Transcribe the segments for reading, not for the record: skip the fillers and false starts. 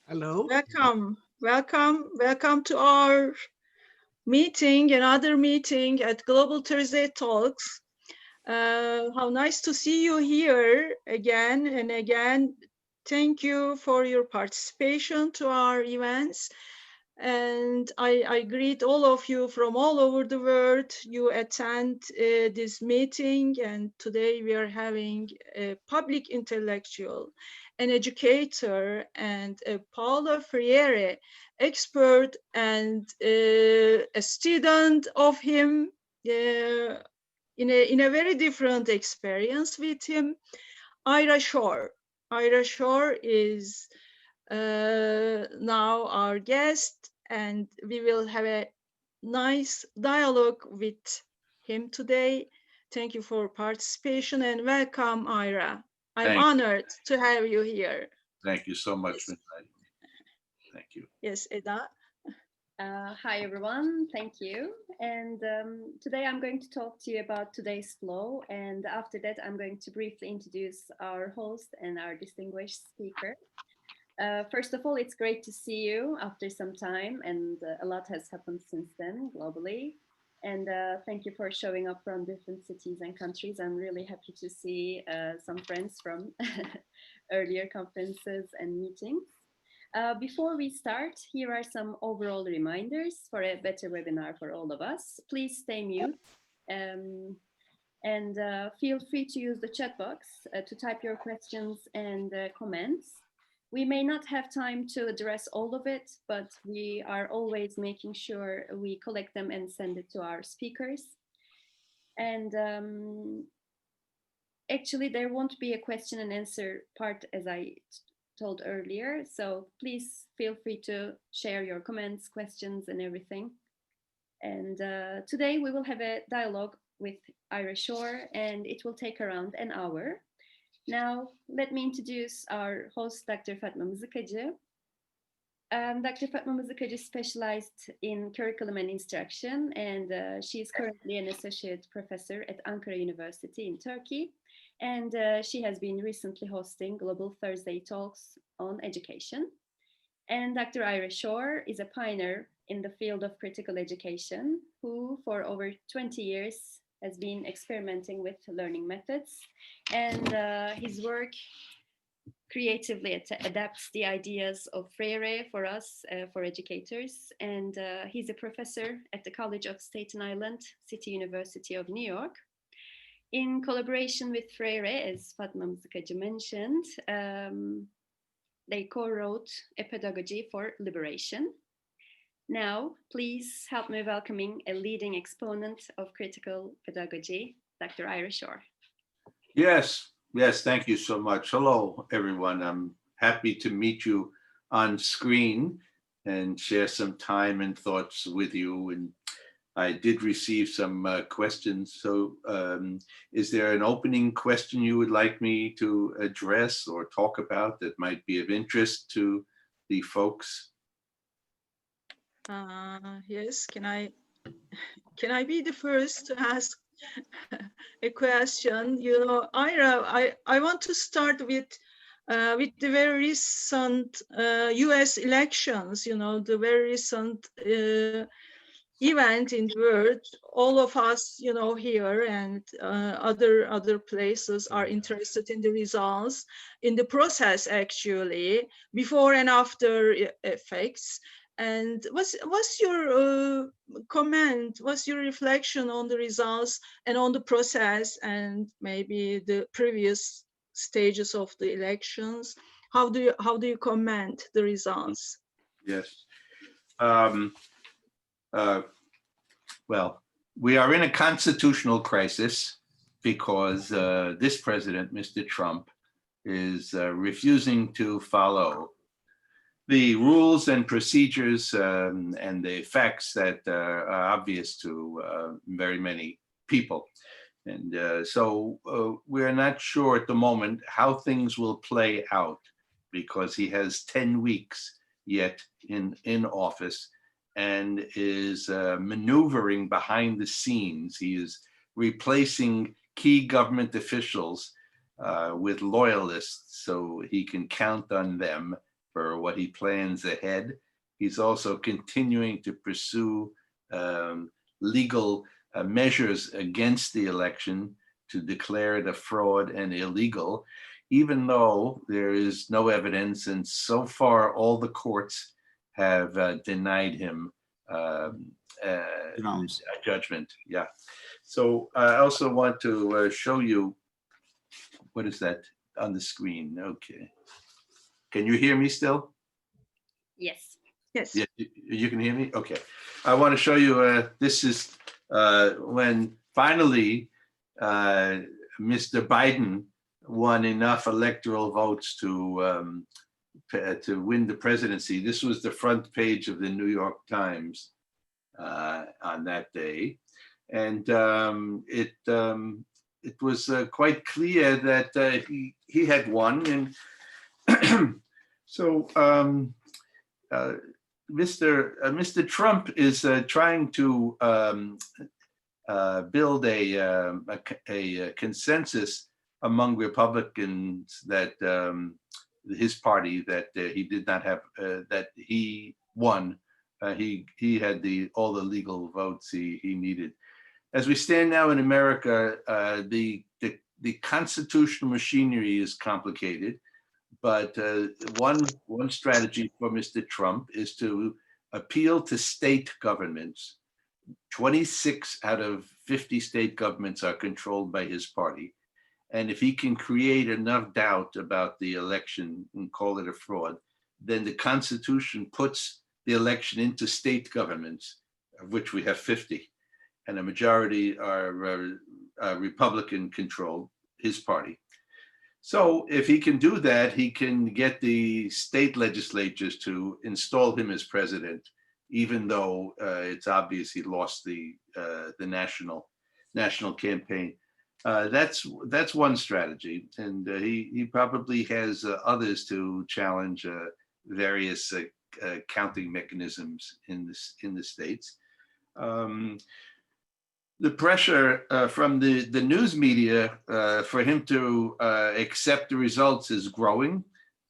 Hello. Welcome to our meeting, another meeting at Global Thursday Talks. How nice to see you here again and again. Thank you for your participation to our events. And I greet all of you from all over the world. You attend this meeting, and today we are having a public intellectual, an educator, and a Paulo Freire expert, and a student of him in a very different experience with him, Ira Shor. Ira Shor is now our guest, and we will have a nice dialogue with him today. Thank you for participation and welcome, Ira. I'm Thank honored to have you here. Thank you so much Yes, for inviting me. Thank you. yes, Eda. Hi everyone, thank you. And today I'm going to talk to you about today's flow. And after that, I'm going to briefly introduce our host and our distinguished speaker. First of all, it's great to see you after some time, and a lot has happened since then globally. And thank you for showing up from different cities and countries. I'm really happy to see some friends from earlier conferences and meetings. Before we start, here are some overall reminders for a better webinar for all of us. Please stay mute and feel free to use the chat box to type your questions and comments. We may not have time to address all of it, but we are always making sure we collect them and send it to our speakers. And actually, there won't be a question and answer part as I told earlier. So please feel free to share your comments, questions, and everything. And today we will have a dialogue with Ira Shor, and it will take around an hour. Now, let me introduce our host, Dr. Fatma Mızıkacı. Dr. Fatma Mızıkacı specialized in curriculum and instruction, and she is currently an associate professor at Ankara University in Turkey. And she has been recently hosting Global Thursday Talks on education. And Dr. Ira Shor is a pioneer in the field of critical education, who for over 20 years has been experimenting with learning methods. And his work creatively adapts the ideas of Freire for us, for educators. And he's a professor at the College of Staten Island, City University of New York. In collaboration with Freire, as Fatma Mızıkacı mentioned, they co-wrote A Pedagogy for Liberation. Now, please help me welcoming a leading exponent of critical pedagogy, Dr. Ira Shor. Yes, thank you so much. Hello, everyone. I'm happy to meet you on screen and share some time and thoughts with you. And I did receive some questions. So is there an opening question you would like me to address or talk about that might be of interest to the folks? Yes, can I be the first to ask a question? You know, Ira, I want to start with the very recent U.S. elections. You know, the very recent event in the world. All of us, you know, here and other places are interested in the results, in the process actually, before and after effects. And what's your comment? What's your reflection on the results and on the process and maybe the previous stages of the elections? How do you comment the results? Yes. Well, we are in a constitutional crisis because this president, Mr. Trump, is refusing to follow the rules and procedures and the effects that are obvious to very many people. And so we're not sure at the moment how things will play out because he has 10 weeks yet in office and is maneuvering behind the scenes. He is replacing key government officials with loyalists so he can count on them for what he plans ahead. He's also continuing to pursue legal measures against the election to declare it a fraud and illegal, even though there is no evidence. And so far, all the courts have denied him a judgment. Yeah. So I also want to show you, what is that on the screen? Okay. Can you hear me still? Yes. Yes. Yeah, you can hear me? Okay. I want to show you, this is when finally Mr. Biden won enough electoral votes to win the presidency. This was the front page of the New York Times on that day. And it was quite clear that he had won. And so Mr. Trump is trying to build a consensus among Republicans that his party, that he did not have, that he won. He had all the legal votes he needed. As we stand now in America, the constitutional machinery is complicated. But one strategy for Mr. Trump is to appeal to state governments. 26 out of 50 state governments are controlled by his party. And if he can create enough doubt about the election and call it a fraud, then the Constitution puts the election into state governments, of which we have 50. And a majority are Republican controlled, his party. So if he can do that, he can get the state legislatures to install him as president, even though it's obvious he lost the national campaign. That's one strategy, and he probably has others to challenge various counting mechanisms in the states. The pressure from the news media for him to accept the results is growing,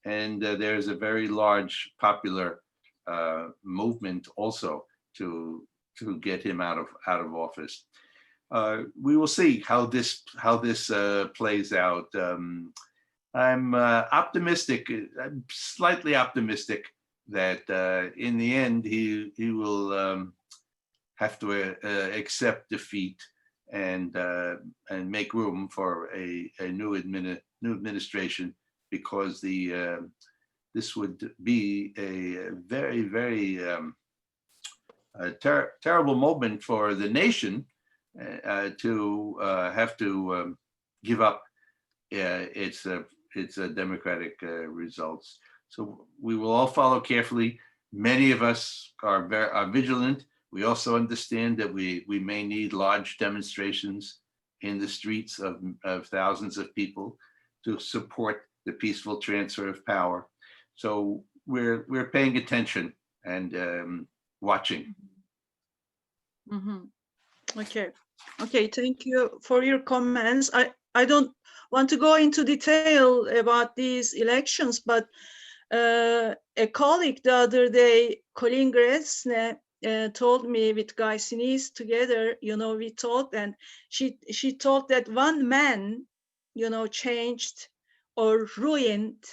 and there's a very large popular movement also to get him out of office. We will see how this plays out. I'm optimistic. I'm slightly optimistic that in the end he will have to accept defeat and make room for a new administration, because this would be a very, very terrible moment for the nation to have to give up its democratic results. So we will all follow carefully. Many of us are vigilant. We also understand that we may need large demonstrations in the streets of thousands of people to support the peaceful transfer of power. So we're paying attention and watching. Mm-hmm. Okay, thank you for your comments. I don't want to go into detail about these elections, but a colleague the other day, Colin Gresne, told me with Guy Sinise together, we talked, and she told that one man, changed or ruined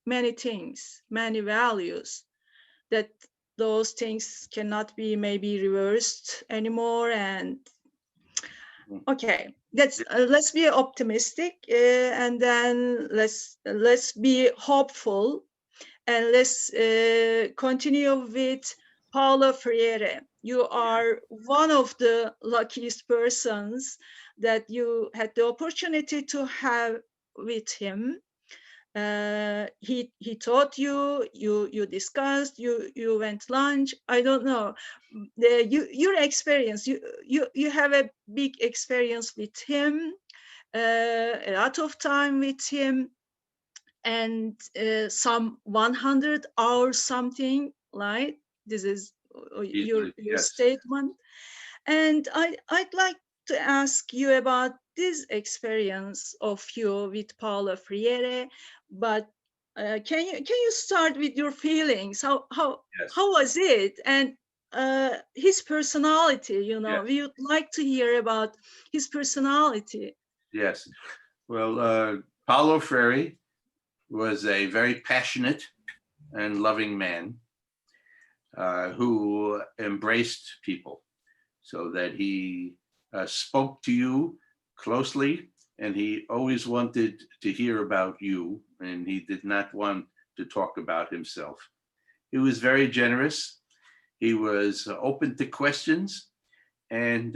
many things, many values, that those things cannot be maybe reversed anymore. And okay, let's be optimistic, and then let's be hopeful, and let's continue with Paulo Freire. You are one of the luckiest persons that you had the opportunity to have with him. He taught you discussed, you went lunch. I don't know, your experience. You have a big experience with him, a lot of time with him, and some 100 hours something like this is your Yes. statement. And I'd like to ask you about this experience of you with Paulo Freire, but Can you start with your feelings? Yes. How was it? And his personality, Yes. we would like to hear about his personality. Yes. Well, Paulo Freire was a very passionate and loving man who embraced people, so that he spoke to you closely, and he always wanted to hear about you, and he did not want to talk about himself. He was very generous. He was open to questions, and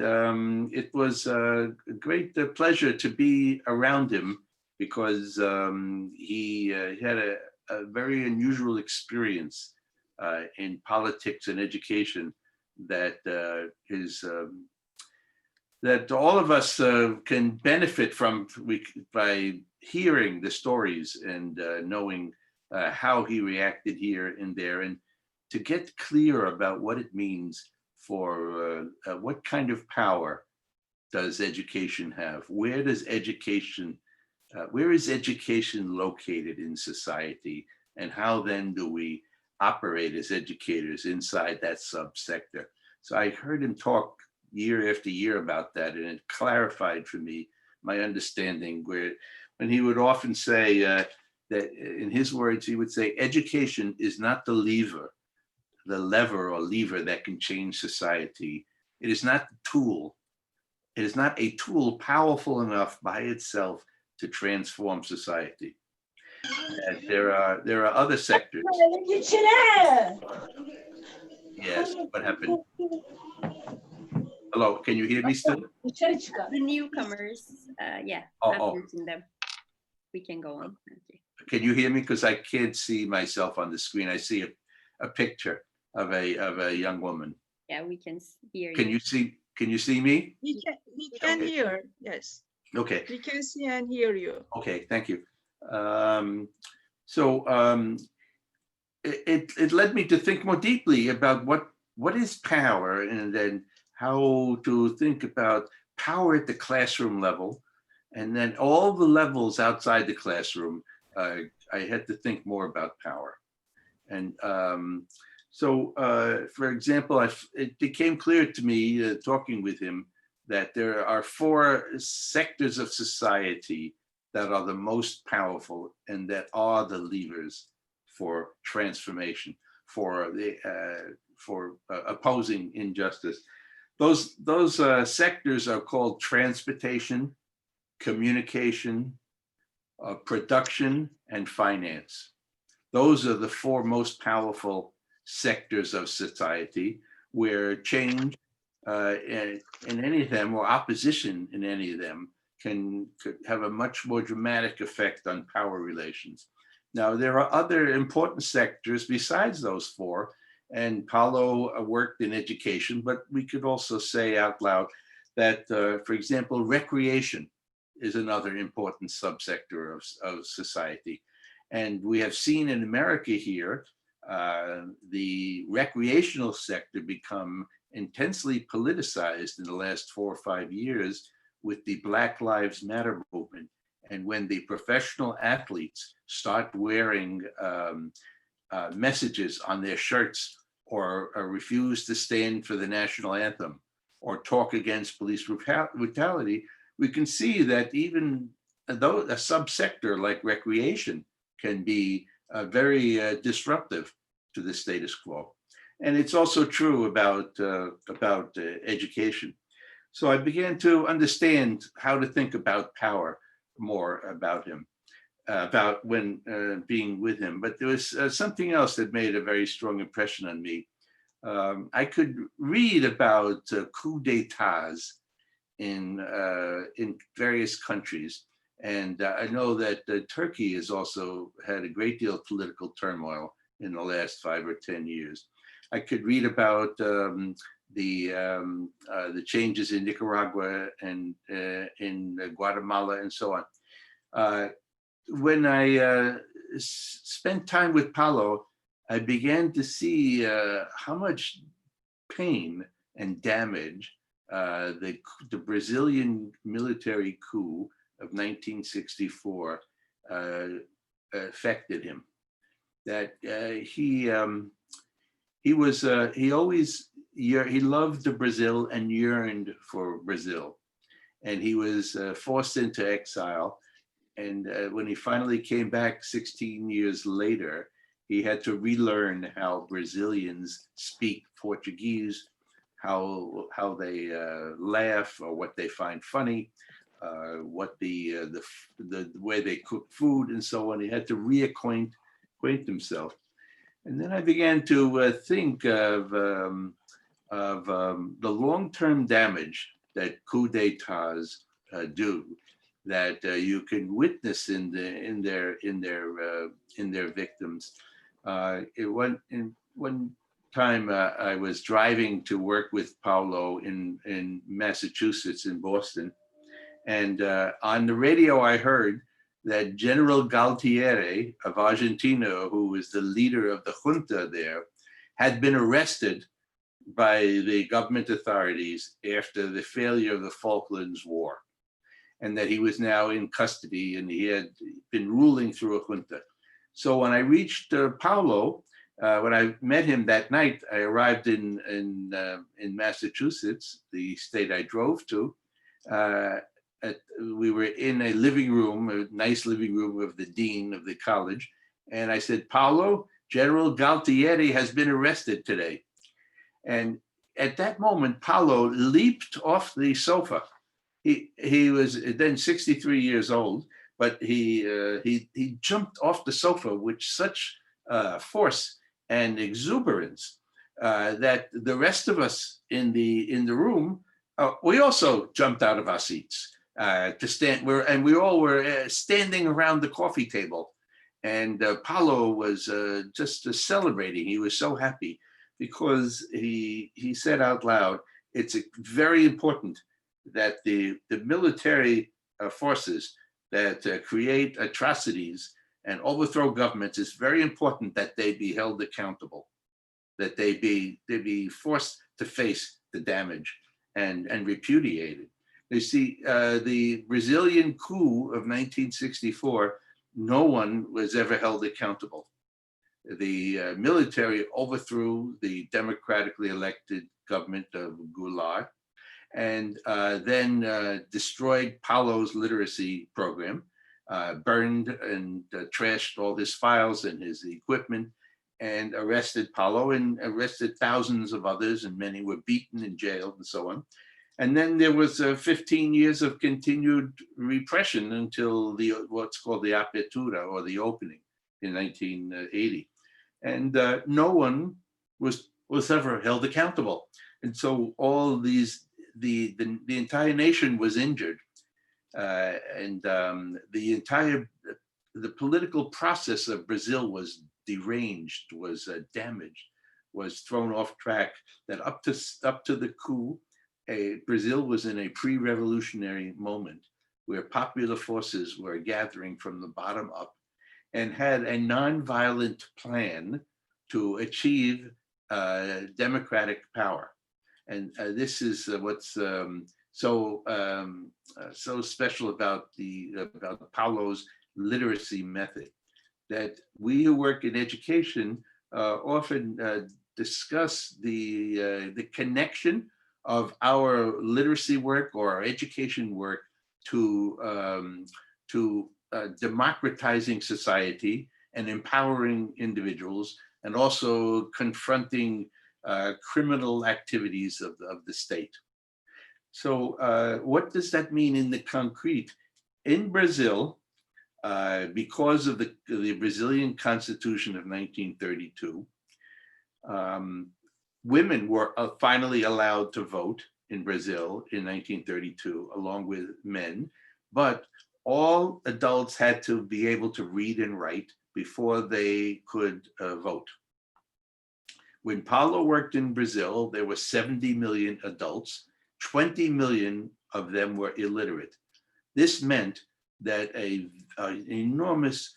it was a great pleasure to be around him, because he had a very unusual experience in politics and education that is that all of us can benefit from by hearing the stories and knowing how he reacted here and there, and to get clear about what it means for what kind of power does education have? Where does education, where is education located in society? And how then do we operate as educators inside that subsector? So I heard him talk year after year about that, and it clarified for me my understanding, where when he would often say that, in his words, he would say, education is not the lever or lever that can change society. It is not the tool. It is not a tool powerful enough by itself to transform society. And there are other sectors. Yes, what happened? Hello, can you hear me still? The newcomers, yeah, I'm Oh, muting them. We can go on. Thank you. can you hear me? Because I can't see myself on the screen. I see a picture of a young woman. Yeah, we can hear you. Can you see me? We can Okay. hear. Yes. Okay. We can see and hear you. Okay, thank you. It led me to think more deeply about what is power, and then how to think about power at the classroom level, and then all the levels outside the classroom. I had to think more about power. And for example, it became clear to me talking with him that there are 4 sectors of society that are the most powerful and that are the levers for transformation, for opposing injustice. Those sectors are called transportation, communication, production, and finance. Those are the 4 most powerful sectors of society, where change in any of them, or opposition in any of them, could have a much more dramatic effect on power relations. Now, there are other important sectors besides those 4, and Paulo worked in education, but we could also say out loud that, for example, recreation is another important subsector of society. And we have seen in America here, the recreational sector become intensely politicized in the last 4 or 5 years with the Black Lives Matter movement. And when the professional athletes start wearing messages on their shirts, or refuse to stand for the national anthem, or talk against police brutality, we can see that even though a subsector like recreation can be very disruptive to the status quo. And it's also true about education. So I began to understand how to think about power more about him, about when being with him. But there was something else that made a very strong impression on me. I could read about coups d'états in various countries. And I know that Turkey has also had a great deal of political turmoil in the last 5 or 10 years. I could read about the changes in Nicaragua and in Guatemala and so on. When I spent time with Paulo, I began to see how much pain and damage the Brazilian military coup of 1964 affected him. That he loved Brazil and yearned for Brazil, and he was forced into exile. And when he finally came back 16 years later, he had to relearn how Brazilians speak Portuguese, how they laugh or what they find funny, what the way they cook food and so on. He had to reacquaint himself. And then I began to think of the long-term damage that coup d'états do, that you can witness in their victims. One time I was driving to work with Paulo in Massachusetts, in Boston, and on the radio I heard that General Galtieri of Argentina, who was the leader of the junta there, had been arrested by the government authorities after the failure of the Falklands War, and that he was now in custody and he had been ruling through a junta. So when I reached Paulo, when I met him that night, I arrived in Massachusetts, the state I drove to. We were in a living room, a nice living room of the dean of the college. And I said, Paulo, General Galtieri has been arrested today. And at that moment, Paulo leaped off the sofa. He was then 63 years old, but he jumped off the sofa with such force and exuberance that the rest of us in the room, we also jumped out of our seats to stand. And we all were standing around the coffee table, and Paulo was just celebrating. He was so happy because he said out loud, "It's very important that the military forces that create atrocities and overthrow governments, is very important that they be held accountable, that they be forced to face the damage and repudiated." You see, the Brazilian coup of 1964, no one was ever held accountable. The military overthrew the democratically elected government of Goulart, and then destroyed Paulo's literacy program, burned and trashed all his files and his equipment, and arrested Paulo and arrested thousands of others, and many were beaten and jailed and so on. And then there was 15 years of continued repression until what's called the apertura, or the opening, in 1980. And no one was ever held accountable. And so all these, the entire nation was injured. The political process of Brazil was deranged, was damaged, was thrown off track. That up to the coup, Brazil was in a pre-revolutionary moment where popular forces were gathering from the bottom up and had a non-violent plan to achieve democratic power. And this is what's so special about Paulo's literacy method, that we who work in education often discuss the connection of our literacy work or our education work to democratizing society and empowering individuals, and also confronting criminal activities of the state. So what does that mean in the concrete? In Brazil, because of the Brazilian Constitution of 1932, women were finally allowed to vote in Brazil in 1932, along with men, but all adults had to be able to read and write before they could vote. When Paulo worked in Brazil, there were 70 million adults, 20 million of them were illiterate. This meant that an enormous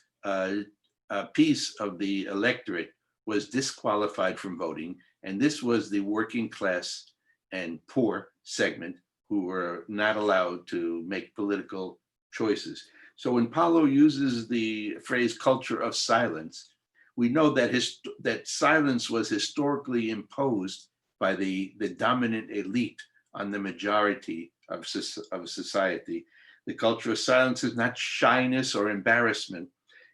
piece of the electorate was disqualified from voting, and this was the working class and poor segment who were not allowed to make political choices. So when Paulo uses the phrase culture of silence, we know that that silence was historically imposed by the dominant elite on the majority of society. The culture of silence is not shyness or embarrassment.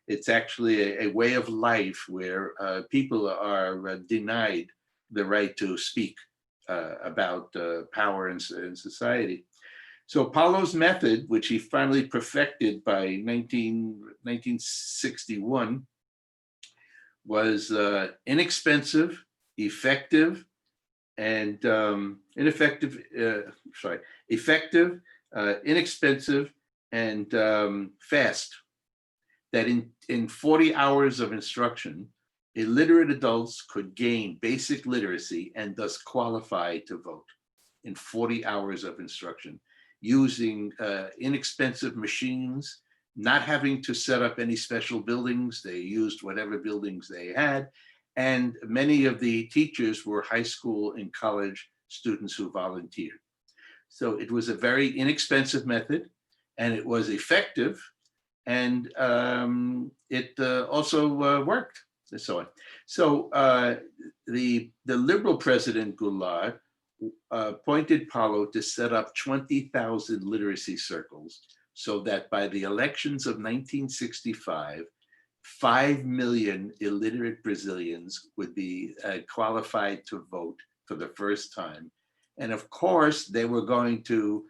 It's actually a way of life where people are denied the right to speak about power in society. So Paulo's method, which he finally perfected by 1961, was inexpensive, effective, and effective, inexpensive, and fast. That in 40 hours of instruction, illiterate adults could gain basic literacy and thus qualify to vote in 40 hours of instruction, using inexpensive machines, not having to set up any special buildings. They used whatever buildings they had. And many of the teachers were high school and college students who volunteered. So it was a very inexpensive method, and it was effective, and it also worked, and so on. So the liberal president Goulart appointed Paulo to set up 20,000 literacy circles, so that by the elections of 1965, 5 million illiterate Brazilians would be qualified to vote for the first time. And of course, they were going to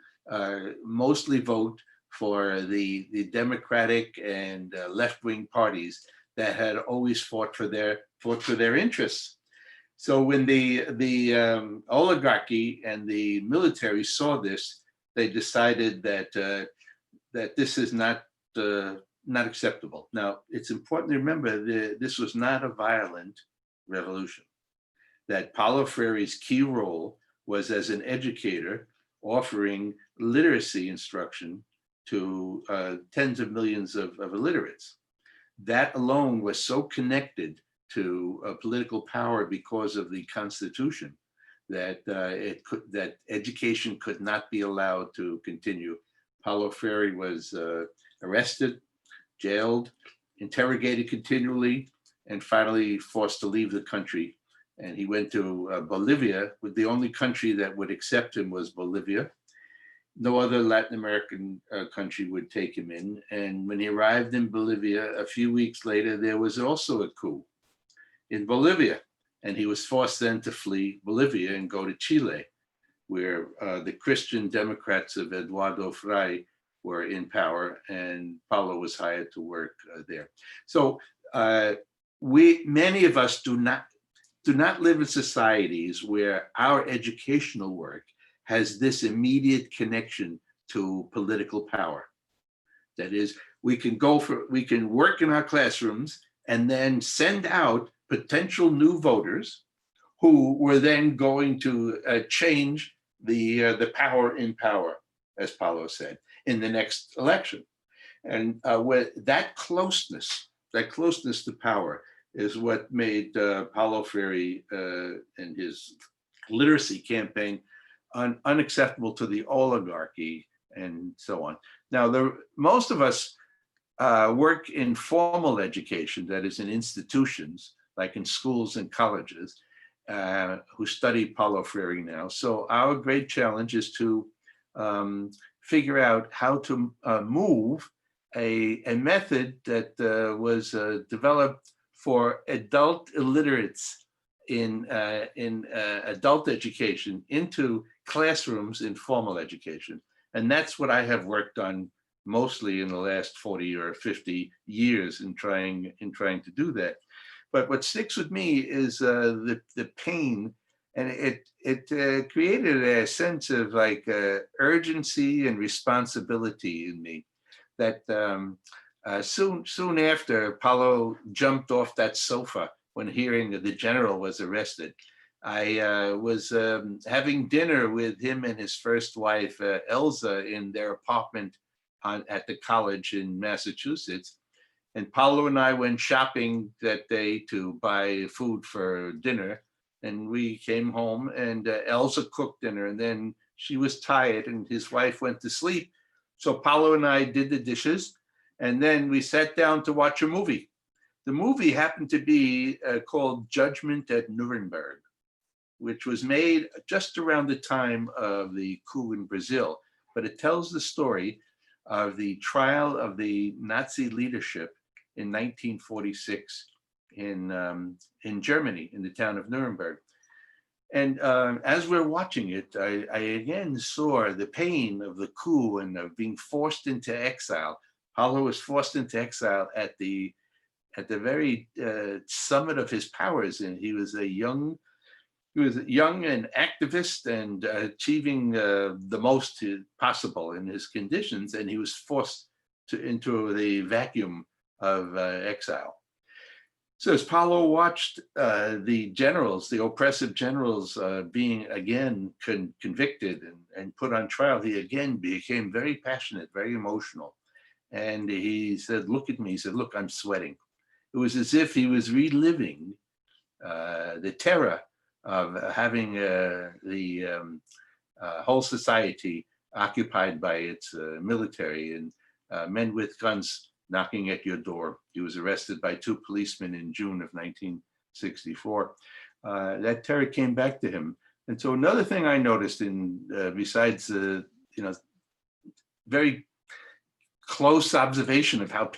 mostly vote for the democratic and left-wing parties that had always fought for their interests. So when the oligarchy and the military saw this, they decided that that this is not acceptable. Now, it's important to remember that this was not a violent revolution. That Paulo Freire's key role was as an educator, offering literacy instruction to tens of millions of illiterates. That alone was so connected to political power because of the Constitution that that education could not be allowed to continue. Paulo Freire was arrested, jailed, interrogated continually, and finally forced to leave the country. And he went to Bolivia. The only country that would accept him was Bolivia. No other Latin American country would take him in. And when he arrived in Bolivia, a few weeks later, there was also a coup in Bolivia. And he was forced then to flee Bolivia and go to Chile, where the Christian Democrats of Eduardo Frei were in power, and Paulo was hired to work there. So many of us do not live in societies where our educational work has this immediate connection to political power. That is, we can work in our classrooms and then send out potential new voters who were then going to change the power in power, as Paulo said, in the next election. And where that closeness to power is what made Paulo Freire and his literacy campaign unacceptable to the oligarchy and so on. Now, most of us work in formal education, that is in institutions, like in schools and colleges, who study Paulo Freire now. So our great challenge is to figure out how to move a method that was developed for adult illiterates in adult education into classrooms in formal education. And that's what I have worked on mostly in the last 40 or 50 years in trying to do that. But what sticks with me is the pain, and it created a sense of like urgency and responsibility in me. That soon after Paulo jumped off that sofa when hearing that the general was arrested, I was having dinner with him and his first wife, Elsa, in their apartment at the college in Massachusetts. And Paulo and I went shopping that day to buy food for dinner. And we came home and Elsa cooked dinner, and then she was tired and his wife went to sleep. So Paulo and I did the dishes, And then we sat down to watch a movie. The movie happened to be called Judgment at Nuremberg, which was made just around the time of the coup in Brazil. But it tells the story of the trial of the Nazi leadership in 1946 in Germany, in the town of Nuremberg. And as we're watching it, I again saw the pain of the coup and of being forced into exile. Paulo was forced into exile at the very summit of his powers, and he was young and activist and achieving the most possible in his conditions, and he was forced into the vacuum of exile. So as Paulo watched the generals, the oppressive generals being again convicted and put on trial, he again became very passionate, very emotional. And he said, look at me, he said, look, I'm sweating. It was as if he was reliving the terror of having the whole society occupied by its military and men with guns knocking at your door. He was arrested by 2 policemen in June of 1964. That terror came back to him. And so another thing I noticed besides very close observation of how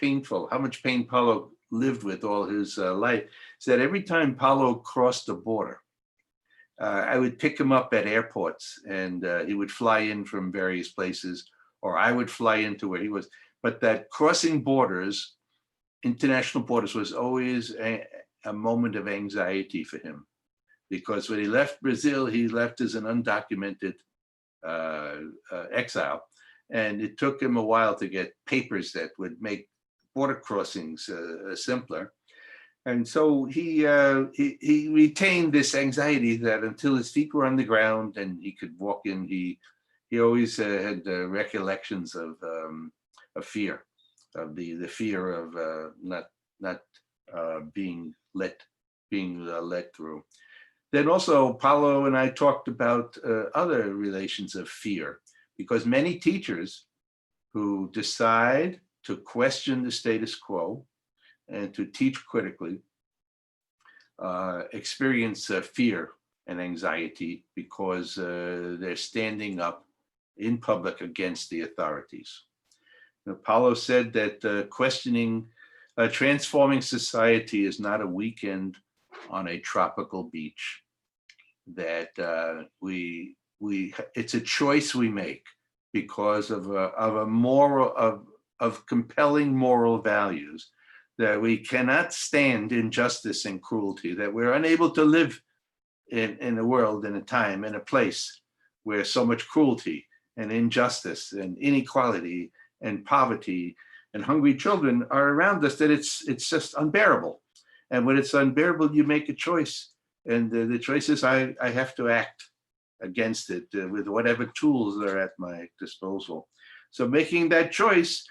much pain Paulo lived with all his life, is that every time Paulo crossed a border, I would pick him up at airports, and he would fly in from various places, or I would fly into where he was. But that crossing borders, international borders, was always a moment of anxiety for him, because when he left Brazil, he left as an undocumented exile, and it took him a while to get papers that would make border crossings simpler. And so he retained this anxiety that until his feet were on the ground and he could walk in, he always had recollections of fear, of the fear of not being let through. Then also Paulo and I talked about other relations of fear, because many teachers who decide to question the status quo and to teach critically experience fear and anxiety because they're standing up in public against the authorities. Paulo said that transforming society is not a weekend on a tropical beach, that it's a choice we make because of a moral of compelling moral values, that we cannot stand injustice and cruelty, that we're unable to live in a world, in a time, in a place where so much cruelty and injustice and inequality and poverty and hungry children are around us, that it's just unbearable. And when it's unbearable, you make a choice. And the choice is I have to act against it with whatever tools are at my disposal. So making that choice,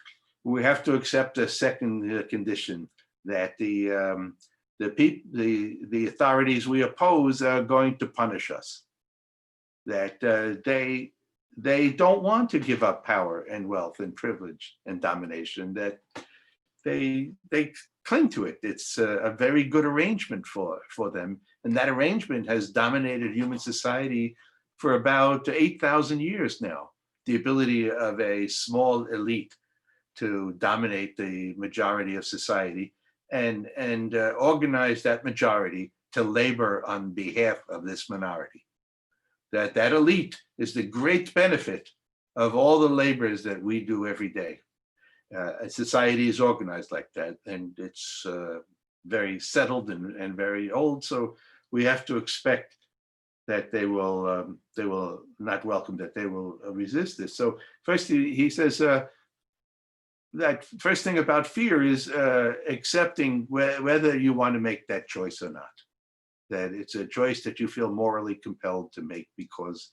we have to accept a second condition, that the authorities we oppose are going to punish us, that they don't want to give up power and wealth and privilege and domination, that they cling to it. It's a very good arrangement for them. And that arrangement has dominated human society for about 8,000 years now. The ability of a small elite to dominate the majority of society and organize that majority to labor on behalf of this minority. That elite is the great benefit of all the labors that we do every day. Society is organized like that, and it's very settled and very old. So we have to expect that they will not welcome, that they will resist this. So first he says that first thing about fear is accepting whether you want to make that choice or not. That it's a choice that you feel morally compelled to make because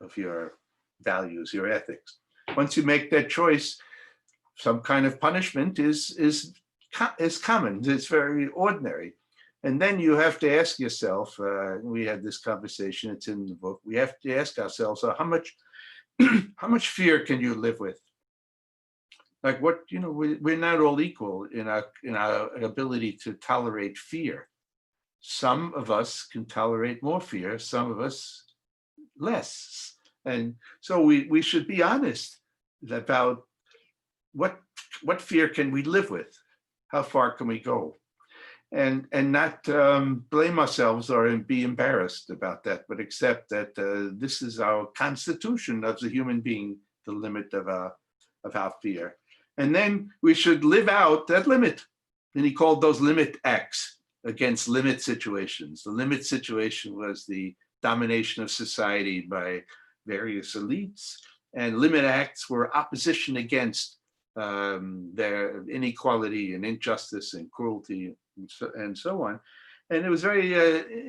of your values, your ethics. Once you make that choice, some kind of punishment is common. It's very ordinary. And then you have to ask yourself, we had this conversation, it's in the book, we have to ask ourselves, how much fear can you live with? Like what, we're not all equal in our ability to tolerate fear. Some of us can tolerate more fear, some of us less. And so we should be honest about what fear can we live with? How far can we go? And not blame ourselves or be embarrassed about that, but accept that this is our constitution as a human being, the limit of our fear. And then we should live out that limit. And he called those limit acts against limit situations. The limit situation was the domination of society by various elites, and limit acts were opposition against their inequality and injustice and cruelty and so on. And it was very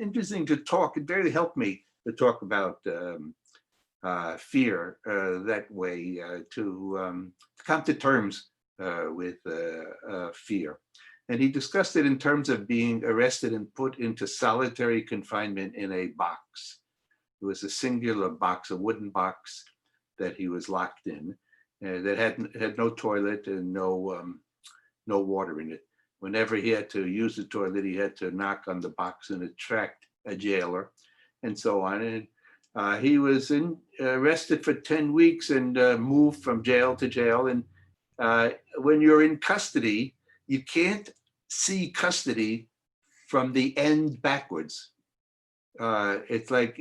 interesting to talk. It really helped me to talk about fear that way, to come to terms with fear. And he discussed it in terms of being arrested and put into solitary confinement in a box. It was a singular box, a wooden box that he was locked in, that had no toilet and no water in it. Whenever he had to use the toilet, he had to knock on the box and attract a jailer, and so on. And he was arrested for 10 weeks and moved from jail to jail. And when you're in custody, you can't see custody from the end backwards. It's like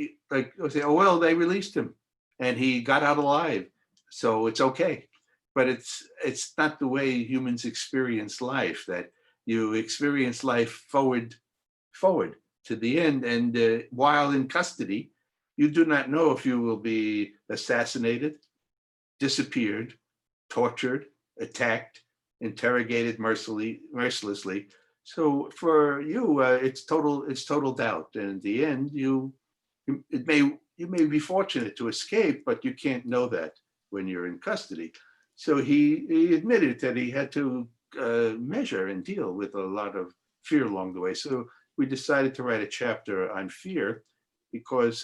say, oh well, they released him and he got out alive, so it's okay. But it's not the way humans experience life. That you experience life forward to the end, and while in custody, you do not know if you will be assassinated, disappeared, tortured, attacked, interrogated mercilessly. So for you, it's total doubt. And in the end, you may be fortunate to escape, but you can't know that when you're in custody. So he admitted that he had to measure and deal with a lot of fear along the way. So we decided to write a chapter on fear because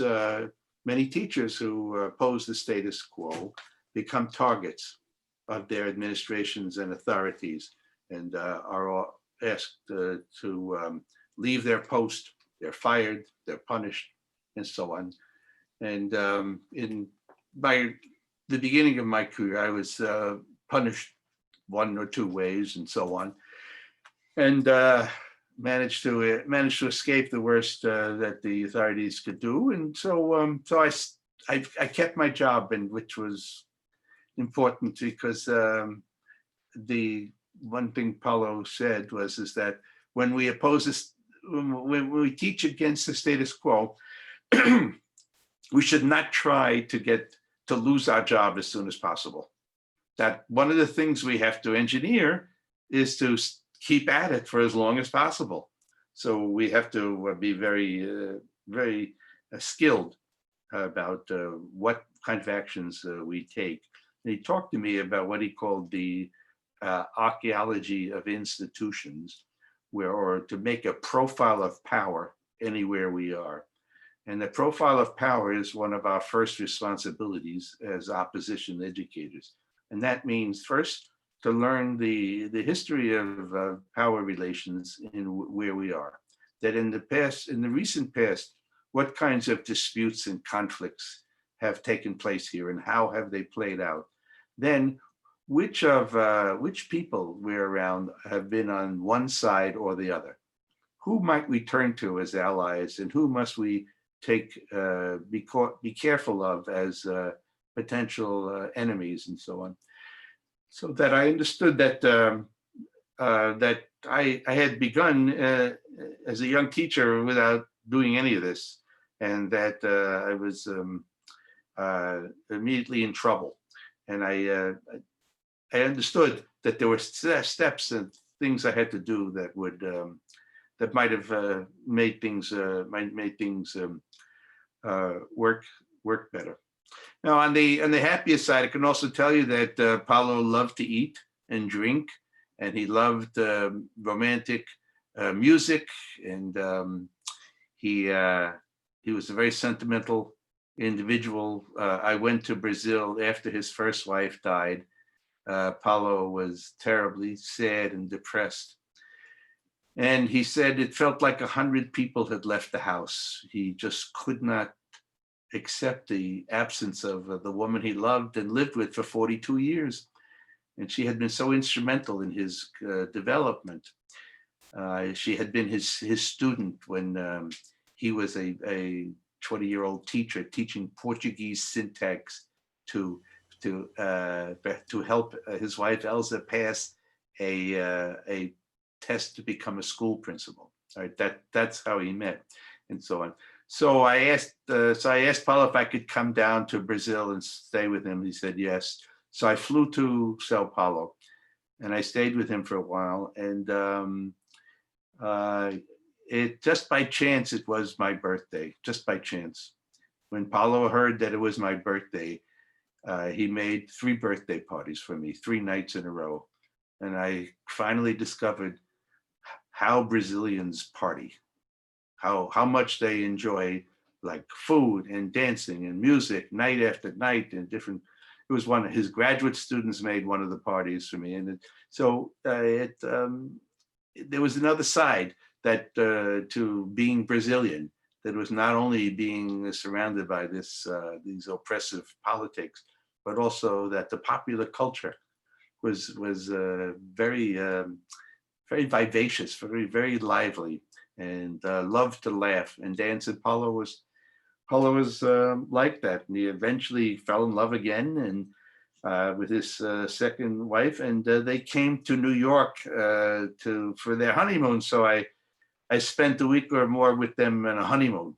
many teachers who oppose the status quo become targets of their administrations and authorities, and are asked to leave their post. They're fired, they're punished, and so on. And in the beginning of my career, I was punished one or two ways, and so on, and managed to escape the worst that the authorities could do. And so I kept my job, and which was important because the one thing Paulo said is that when we oppose this, when we teach against the status quo, we should not try to lose our job as soon as possible. That one of the things we have to engineer is to keep at it for as long as possible. So we have to be very, very skilled about what kind of actions we take. And he talked to me about what he called the Archaeology of Institutions, or to make a profile of power anywhere we are. And the profile of power is one of our first responsibilities as opposition educators. And that means first to learn the history of power relations in where we are. That in the recent past, what kinds of disputes and conflicts have taken place here and how have they played out? Then which people we're around have been on one side or the other? Who might we turn to as allies, and who must we be careful of as potential enemies, and so on? So that I understood that that I had begun as a young teacher without doing any of this, and that I was immediately in trouble. And I understood that there were steps and things I had to do that would that might have made things work better. Now, on the happiest side, I can also tell you that Paulo loved to eat and drink, and he loved romantic music, and he was a very sentimental individual. I went to Brazil after his first wife died, Paulo was terribly sad and depressed. And he said it felt like 100 people had left the house. He just could not accept the absence of the woman he loved and lived with for 42 years. And she had been so instrumental in his development. She had been his student when he was a 20-year-old teacher teaching Portuguese syntax to help his wife Elsa pass a test to become a school principal. All right, that's how he met, and so on. So I asked Paulo if I could come down to Brazil and stay with him. He said yes. So I flew to Sao Paulo, and I stayed with him for a while. And it just by chance, it was my birthday. Just by chance, when Paulo heard that it was my birthday, he made 3 birthday parties for me, 3 nights in a row, and I finally discovered how Brazilians party, how much they enjoy like food and dancing and music night after night and different. It was one of his graduate students made one of the parties for me, and there was another side that to being Brazilian, that was not only being surrounded by these oppressive politics, but also that the popular culture was very very vivacious, very lively, and loved to laugh and dance. And Paulo was like that, and he eventually fell in love again, and with his second wife, and they came to New York for their honeymoon. So I spent a week or more with them on a honeymoon.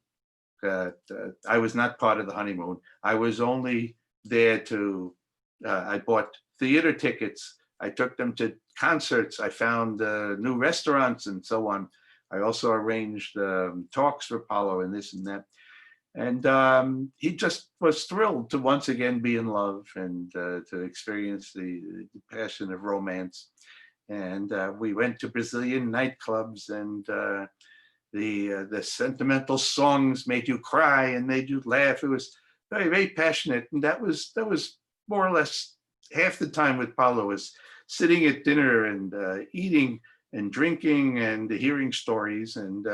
I was not part of the honeymoon. I was only there I bought theater tickets. I took them to concerts. I found new restaurants and so on. I also arranged talks for Paulo and this and that. And he just was thrilled to once again be in love and to experience the passion of romance. And we went to Brazilian nightclubs, and the sentimental songs made you cry and made you laugh. It was very passionate, and that was more or less half the time with Paulo, was sitting at dinner and eating and drinking and hearing stories and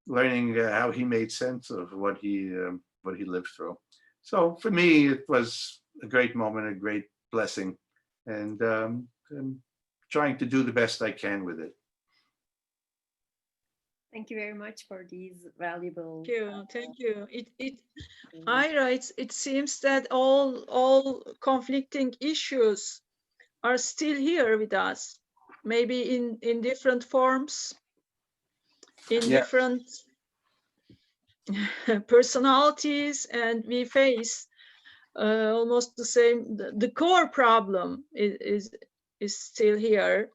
learning how he made sense of what he lived through. So for me, it was a great moment, a great blessing, and I'm trying to do the best I can with it. Thank you very much for these valuable. Thank you. Ira, it seems that all conflicting issues are still here with us, maybe in different forms, in different personalities, and we face almost the same. The core problem is still here,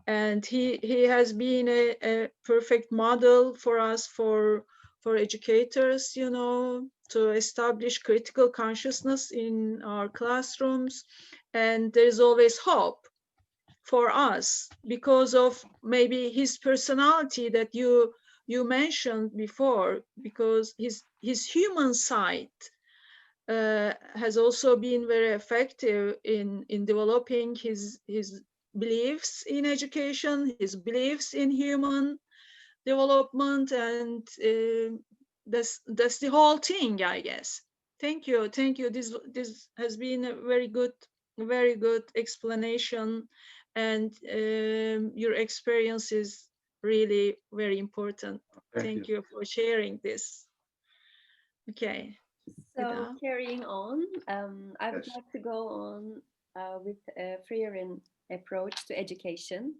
and he has been a perfect model for us, for educators, to establish critical consciousness in our classrooms. And there's always hope for us because of maybe his personality that you mentioned before, because his human side has also been very effective in developing his beliefs in education, his beliefs in human development, and that's the whole thing, I guess. Thank you. This has been a very good explanation, and your experience is really very important. Thank you for sharing this. Okay. So carrying on, I would like to go on with a Freirean approach to education,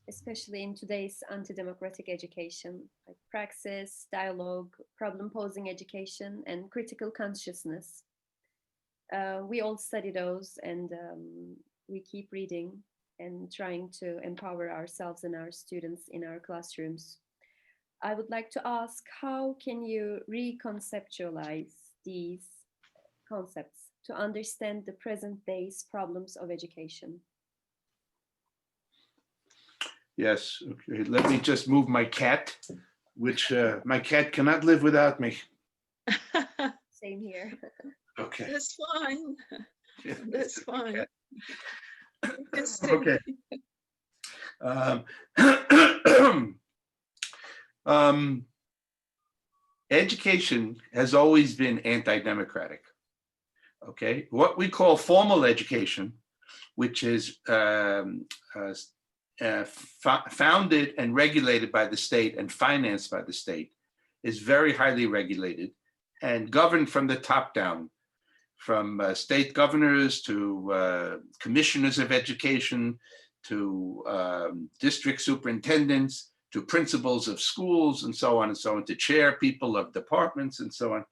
especially in today's anti-democratic education, like praxis, dialogue, problem-posing education, and critical consciousness. We all study those, and we keep reading and trying to empower ourselves and our students in our classrooms. I would like to ask, how can you reconceptualize these concepts to understand the present day's problems of education? Yes, okay. Let me just move my cat, which my cat cannot live without me. Same here. Okay. That's fine. That's fine. Okay. Education has always been anti-democratic. Okay, what we call formal education, which is founded and regulated by the state and financed by the state, is very highly regulated and governed from the top down, from state governors to commissioners of education, to district superintendents, to principals of schools, and so on, to chair people of departments, and so on.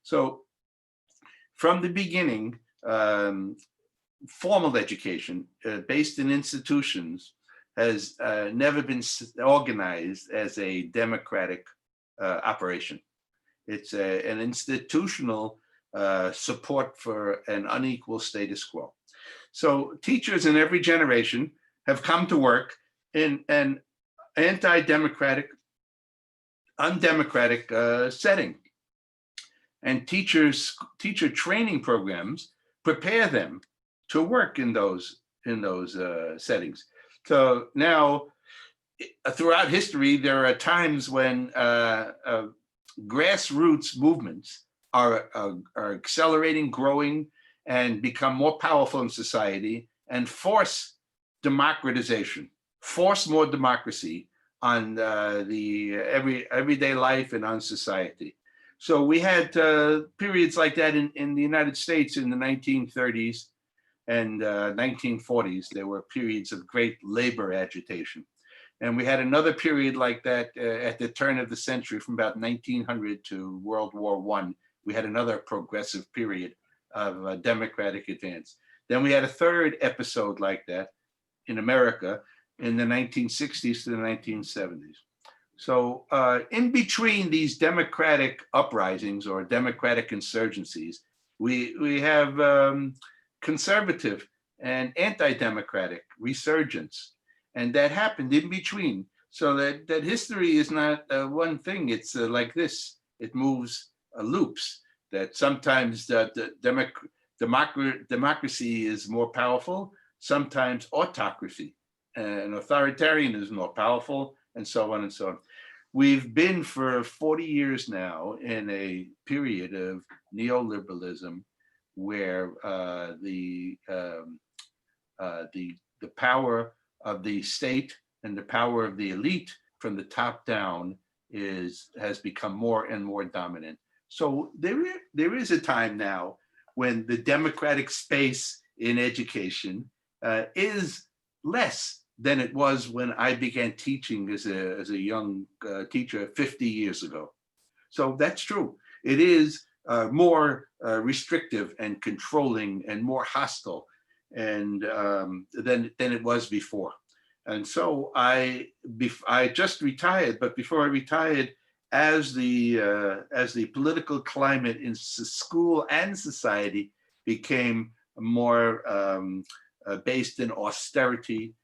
So from the beginning, formal education based in institutions has never been organized as a democratic operation. It's an institutional support for an unequal status quo. So teachers in every generation have come to work in an anti-democratic, undemocratic setting. And teacher training programs prepare them to work in those settings. So now, throughout history, there are times when grassroots movements are accelerating, growing, and become more powerful in society, and force democratization, force more democracy on the everyday life and on society. So we had periods like that in the United States in the 1930s and 1940s. There were periods of great labor agitation. And we had another period like that at the turn of the century, from about 1900 to World War I. We had another progressive period of democratic advance. Then we had a third episode like that in America in the 1960s to the 1970s. So in between these democratic uprisings or democratic insurgencies, we have conservative and anti-democratic resurgence. And that happened in between. So that history is not one thing. It's like this. It moves loops. That sometimes democracy is more powerful, sometimes autocracy and authoritarian is more powerful, and so on and so on. We've been for 40 years now in a period of neoliberalism where the power of the state and the power of the elite from the top down has become more and more dominant. So there is a time now when the democratic space in education is less than it was when I began teaching as a young teacher 50 years ago. So that's true. It is more restrictive and controlling and more hostile and than it was before. And so I just retired, but before I retired, as the political climate in school and society became more based in austerity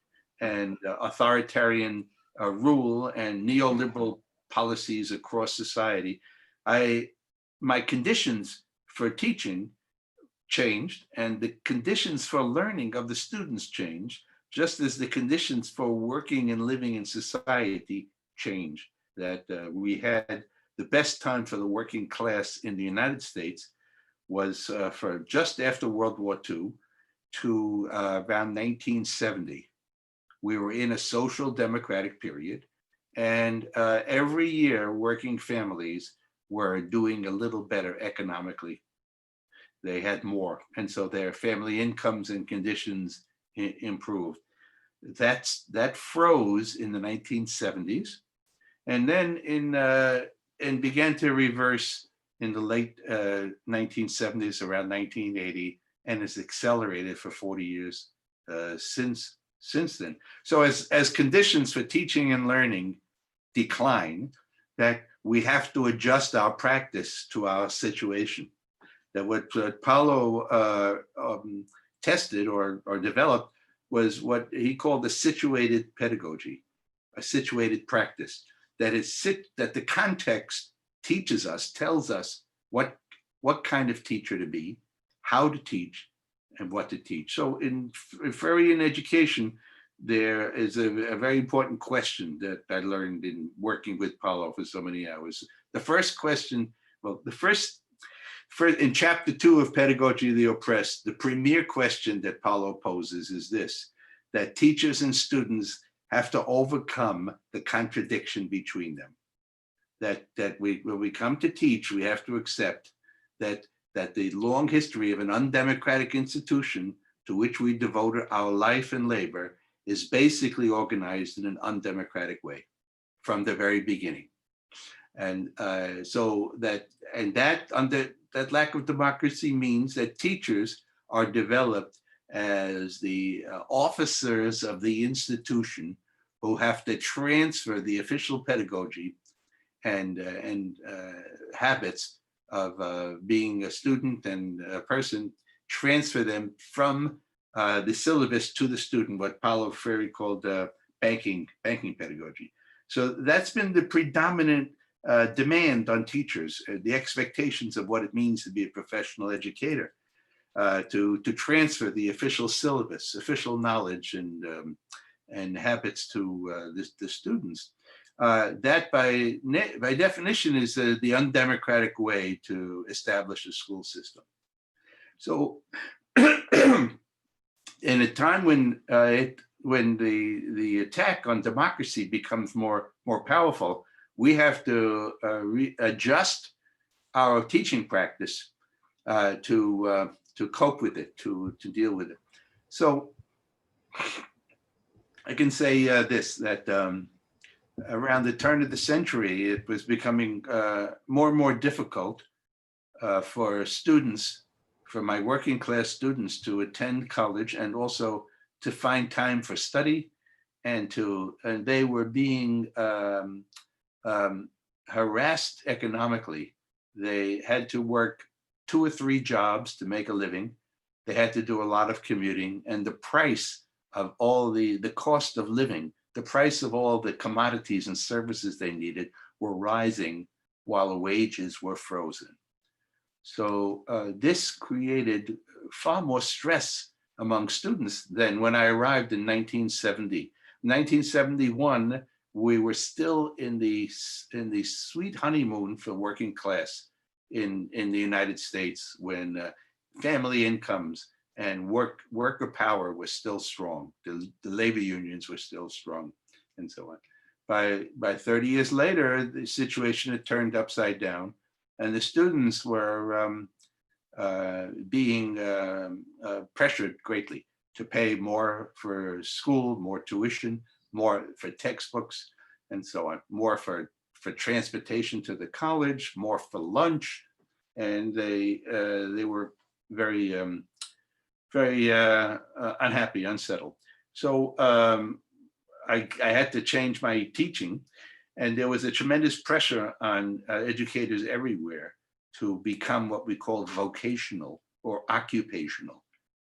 and authoritarian rule and neoliberal policies across society, my conditions for teaching changed, and the conditions for learning of the students changed, just as the conditions for working and living in society changed. That we had the best time for the working class in the United States was for just after World War II to around 1970. We were in a social democratic period, and every year working families were doing a little better economically. They had more, and so their family incomes and conditions improved. That froze in the 1970s, and then and began to reverse in the late 1970s, around 1980, and has accelerated for 40 years since then. So as conditions for teaching and learning decline, that we have to adjust our practice to our situation. That what Paulo tested or developed was what he called the situated pedagogy, a situated practice. That the context teaches us, tells us what kind of teacher to be, how to teach, and what to teach. So in Freirean education, there is a very important question that I learned in working with Paulo for so many hours. The first question, well, in chapter 2 of Pedagogy of the Oppressed, the premier question that Paulo poses is this, that teachers and students have to overcome the contradiction between them. That when we come to teach, we have to accept that the long history of an undemocratic institution to which we devoted our life and labor is basically organized in an undemocratic way from the very beginning. And that lack of democracy means that teachers are developed as the officers of the institution who have to transfer the official pedagogy and habits of being a student and a person, transfer them from the syllabus to the student, what Paulo Freire called banking pedagogy. So that's been the predominant demand on teachers, the expectations of what it means to be a professional educator, to transfer the official syllabus, official knowledge and habits to the students. That by definition is the undemocratic way to establish a school system. So in a time when the attack on democracy becomes more powerful, we have to adjust our teaching practice to cope with it, to deal with it. So I can say that around the turn of the century, it was becoming more and more difficult for students, for my working class students, to attend college and also to find time for study, and they were being harassed economically. They had to work 2 or 3 jobs to make a living. They had to do a lot of commuting, and the price of all the cost of living, the price of all the commodities and services they needed were rising while the wages were frozen. So this created far more stress among students than when I arrived in 1970. 1971, we were still in the sweet honeymoon for working class in the United States, when family incomes and worker power was still strong. The labor unions were still strong, and so on. By 30 years later, the situation had turned upside down, and the students were being pressured greatly to pay more for school, more tuition, more for textbooks, and so on, more for transportation to the college, more for lunch, and they were very unhappy, unsettled. So I had to change my teaching, and there was a tremendous pressure on educators everywhere to become what we call vocational or occupational.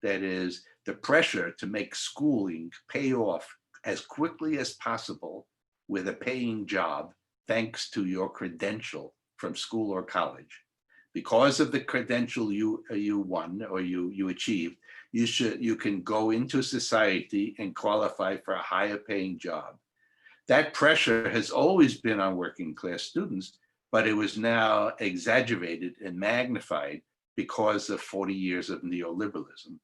That is, the pressure to make schooling pay off as quickly as possible with a paying job, thanks to your credential from school or college. Because of the credential you won or you achieved, you can go into society and qualify for a higher paying job. That pressure has always been on working class students, but it was now exaggerated and magnified because of 40 years of neoliberalism,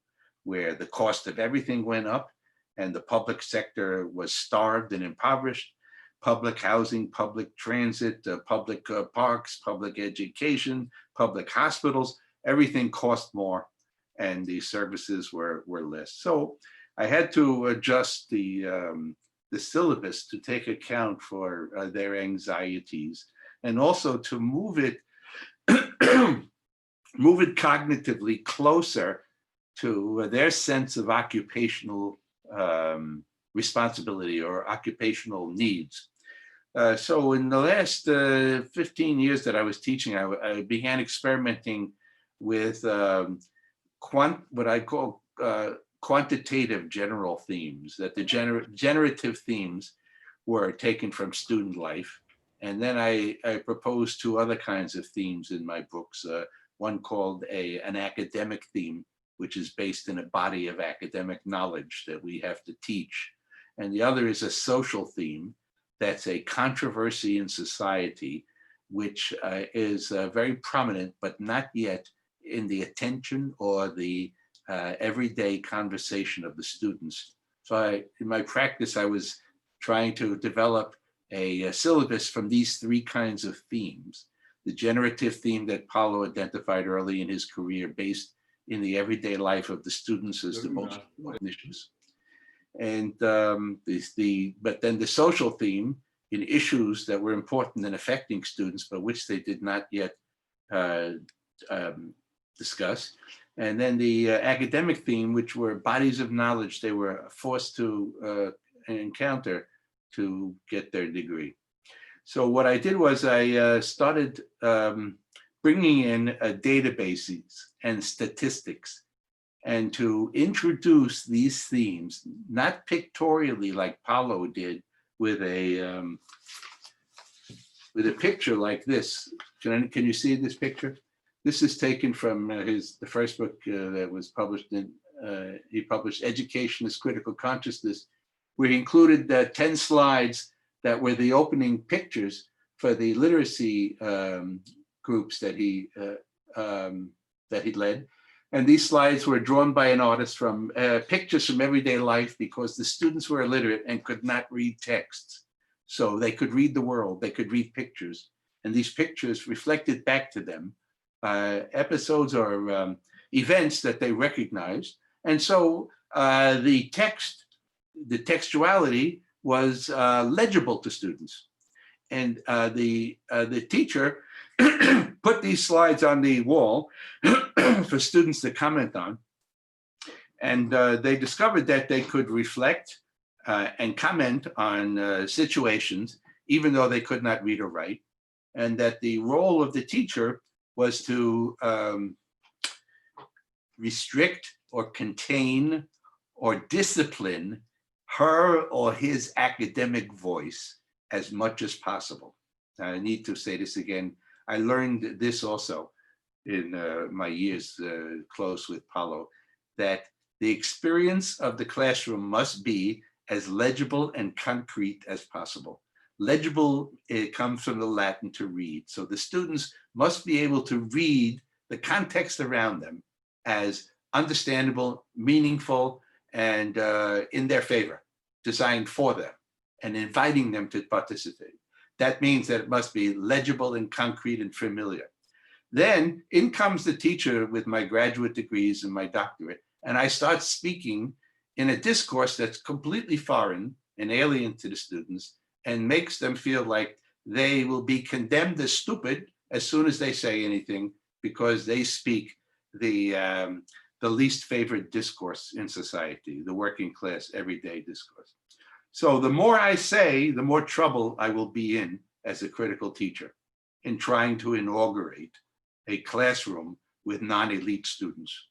where the cost of everything went up and the public sector was starved and impoverished. Public housing, public transit, public parks, public education, public hospitals, everything cost more, and the services were less. So I had to adjust the syllabus to take account for their anxieties, and also to move it cognitively closer to their sense of occupational responsibility or occupational needs. So in the last 15 years that I was teaching, I began experimenting with what I call quantitative general themes, that the generative themes were taken from student life. And then I proposed 2 other kinds of themes in my books, one called an academic theme, which is based in a body of academic knowledge that we have to teach. And the other is a social theme that's a controversy in society, which is very prominent, but not yet in the attention or the everyday conversation of the students. So in my practice, I was trying to develop a syllabus from these three kinds of themes. The generative theme that Paulo identified early in his career, based in the everyday life of the students as the most important issues. And but then the social theme in issues that were important in affecting students, but which they did not yet discuss. And then the academic theme, which were bodies of knowledge they were forced to encounter to get their degree. So what I did was I started bringing in databases and statistics, and to introduce these themes, not pictorially like Paulo did with a picture like this. Can you see this picture? This is taken from the first book that was published in, he published Education as Critical Consciousness, where he included 10 slides that were the opening pictures for the literacy groups that he led. And these slides were drawn by an artist from pictures from everyday life, because the students were illiterate and could not read texts. So they could read the world, they could read pictures. And these pictures reflected back to them episodes or events that they recognized. And so the textuality was legible to students. And the teacher put these slides on the wall for students to comment on. And they discovered that they could reflect and comment on situations, even though they could not read or write. And that the role of the teacher was to restrict or contain or discipline her or his academic voice as much as possible. I need to say this again. I learned this also in my years close with Paulo, that the experience of the classroom must be as legible and concrete as possible. Legible, it comes from the Latin to read. So the students must be able to read the context around them as understandable, meaningful, and in their favor, designed for them, and inviting them to participate. That means that it must be legible and concrete and familiar. Then in comes the teacher with my graduate degrees and my doctorate, and I start speaking in a discourse that's completely foreign and alien to the students, and makes them feel like they will be condemned as stupid as soon as they say anything, because they speak the least favorite discourse in society, the working class everyday discourse. So the more I say, the more trouble I will be in as a critical teacher in trying to inaugurate a classroom with non-elite students.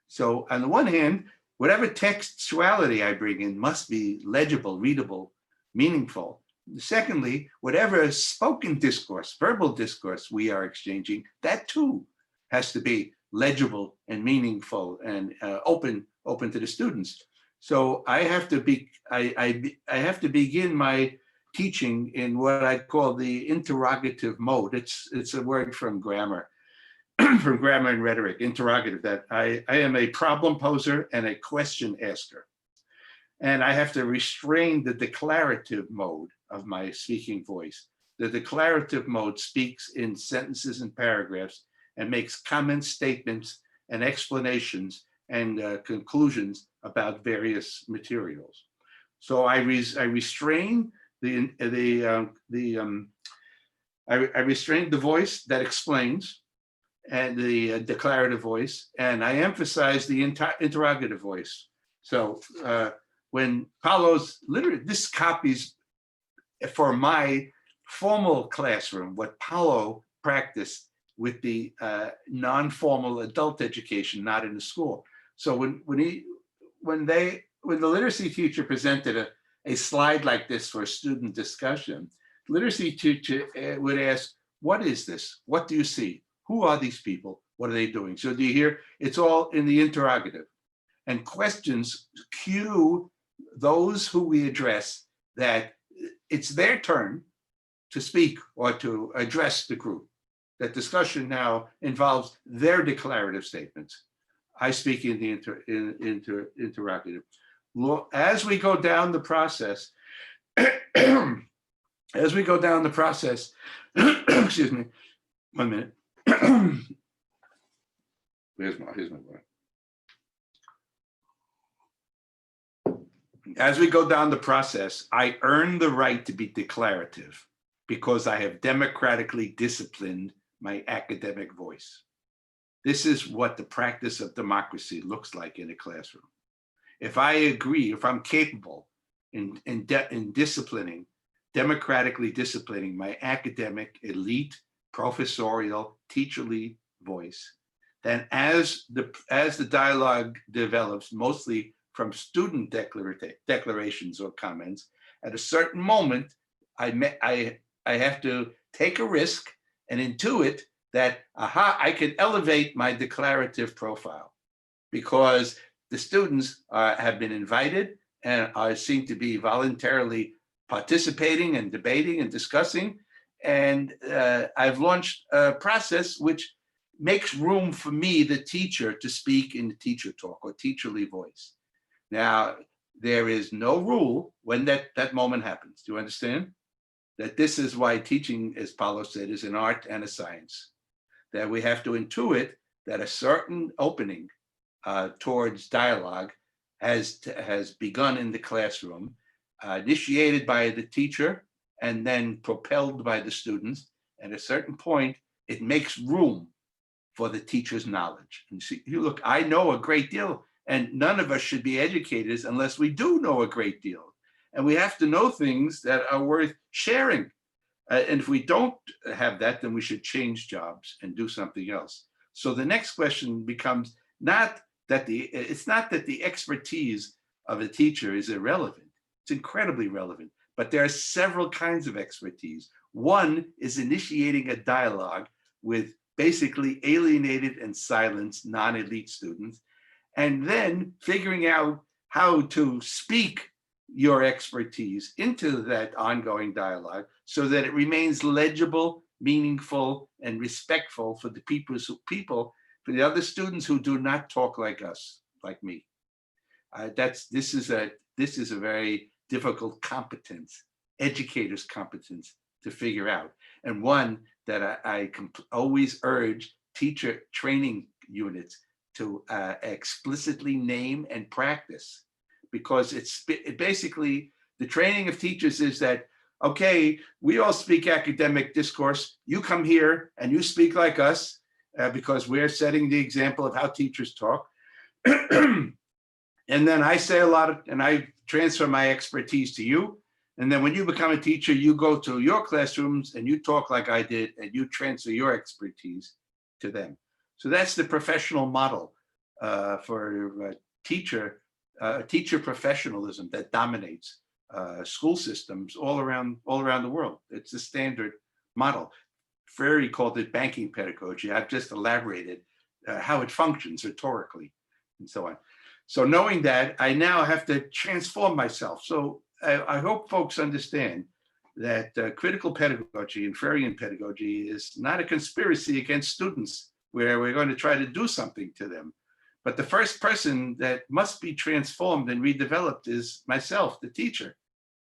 So on the one hand, whatever textuality I bring in must be legible, readable, meaningful. Secondly, whatever spoken discourse, verbal discourse we are exchanging, that too has to be legible and meaningful and open to the students. So I have to begin my teaching in what I call the interrogative mode. It's a word from grammar, from grammar and rhetoric, interrogative, that I am a problem poser and a question asker. And I have to restrain the declarative mode of my speaking voice. The declarative mode speaks in sentences and paragraphs and makes comments, statements, and explanations and conclusions about various materials. So I restrain the voice that explains, and the declarative voice, and I emphasize the interrogative voice. So when Paulo's literally, this copies for my formal classroom what Paulo practiced with the non-formal adult education, not in the school. So when the literacy teacher presented a slide like this for a student discussion, the literacy teacher would ask, what is this? What do you see? Who are these people? What are they doing? So do you hear? It's all in the interrogative. And questions cue those who we address that it's their turn to speak or to address the group. That discussion now involves their declarative statements. I speak in the interrogative. As we go down the process, excuse me, 1 minute. Here's my word. As we go down the process, I earn the right to be declarative because I have democratically disciplined my academic voice. This is what the practice of democracy looks like in a classroom. If I agree, if I'm capable in disciplining, democratically disciplining my academic, elite, professorial, teacherly voice, then as the dialogue develops, mostly from student declarations or comments, at a certain moment, I have to take a risk and intuit that, I can elevate my declarative profile because the students have been invited and seem to be voluntarily participating and debating and discussing. And I've launched a process which makes room for me, the teacher, to speak in the teacher talk or teacherly voice. Now, there is no rule when that moment happens. Do you understand? That this is why teaching, as Paulo said, is an art and a science. That we have to intuit that a certain opening towards dialogue has begun in the classroom, initiated by the teacher and then propelled by the students. At a certain point, it makes room for the teacher's knowledge. And see, look, I know a great deal, and none of us should be educators unless we do know a great deal. And we have to know things that are worth sharing. And if we don't have that, then we should change jobs and do something else. So the next question becomes it's not that the expertise of a teacher is irrelevant. It's incredibly relevant, but there are several kinds of expertise. One is initiating a dialogue with basically alienated and silenced non-elite students, and then figuring out how to speak your expertise into that ongoing dialogue so that it remains legible, meaningful, and respectful for the for the other students who do not talk like us, like me. This is a very difficult competence, educator's competence to figure out, and one that I always urge teacher training units to explicitly name and practice, because it basically, the training of teachers is that, okay, we all speak academic discourse. You come here and you speak like us because we're setting the example of how teachers talk. And then I say a lot and I transfer my expertise to you. And then when you become a teacher, you go to your classrooms and you talk like I did and you transfer your expertise to them. So that's the professional model for teacher professionalism that dominates school systems all around the world. It's the standard model. Freire called it banking pedagogy. I've just elaborated how it functions rhetorically and so on. So knowing that, I now have to transform myself. So I hope folks understand that critical pedagogy and Freirean pedagogy is not a conspiracy against students where we're going to try to do something to them. But the first person that must be transformed and redeveloped is myself, the teacher,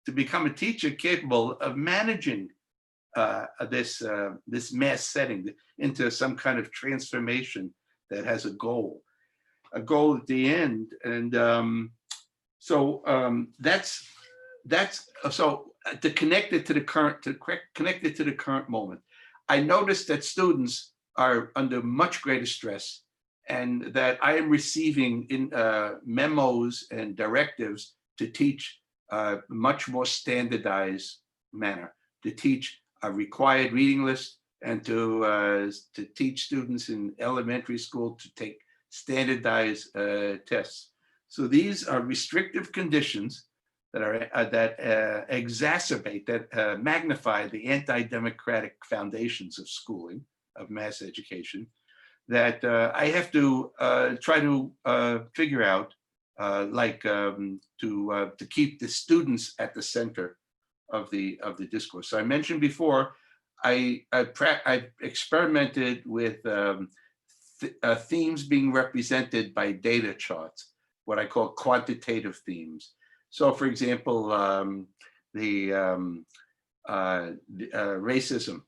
to become a teacher capable of managing this mass setting into some kind of transformation that has a goal at the end. And that's so to connect it to the current moment. I noticed that students are under much greater stress, and that I am receiving memos and directives to teach much more standardized manner, to teach a required reading list, and to teach students in elementary school to take standardized tests. So these are restrictive conditions that exacerbate, that magnify the anti-democratic foundations of schooling, of mass education. that I have to try to figure out, to keep the students at the center of the discourse. So I mentioned before, I experimented with themes being represented by data charts, what I call quantitative themes. So, for example, racism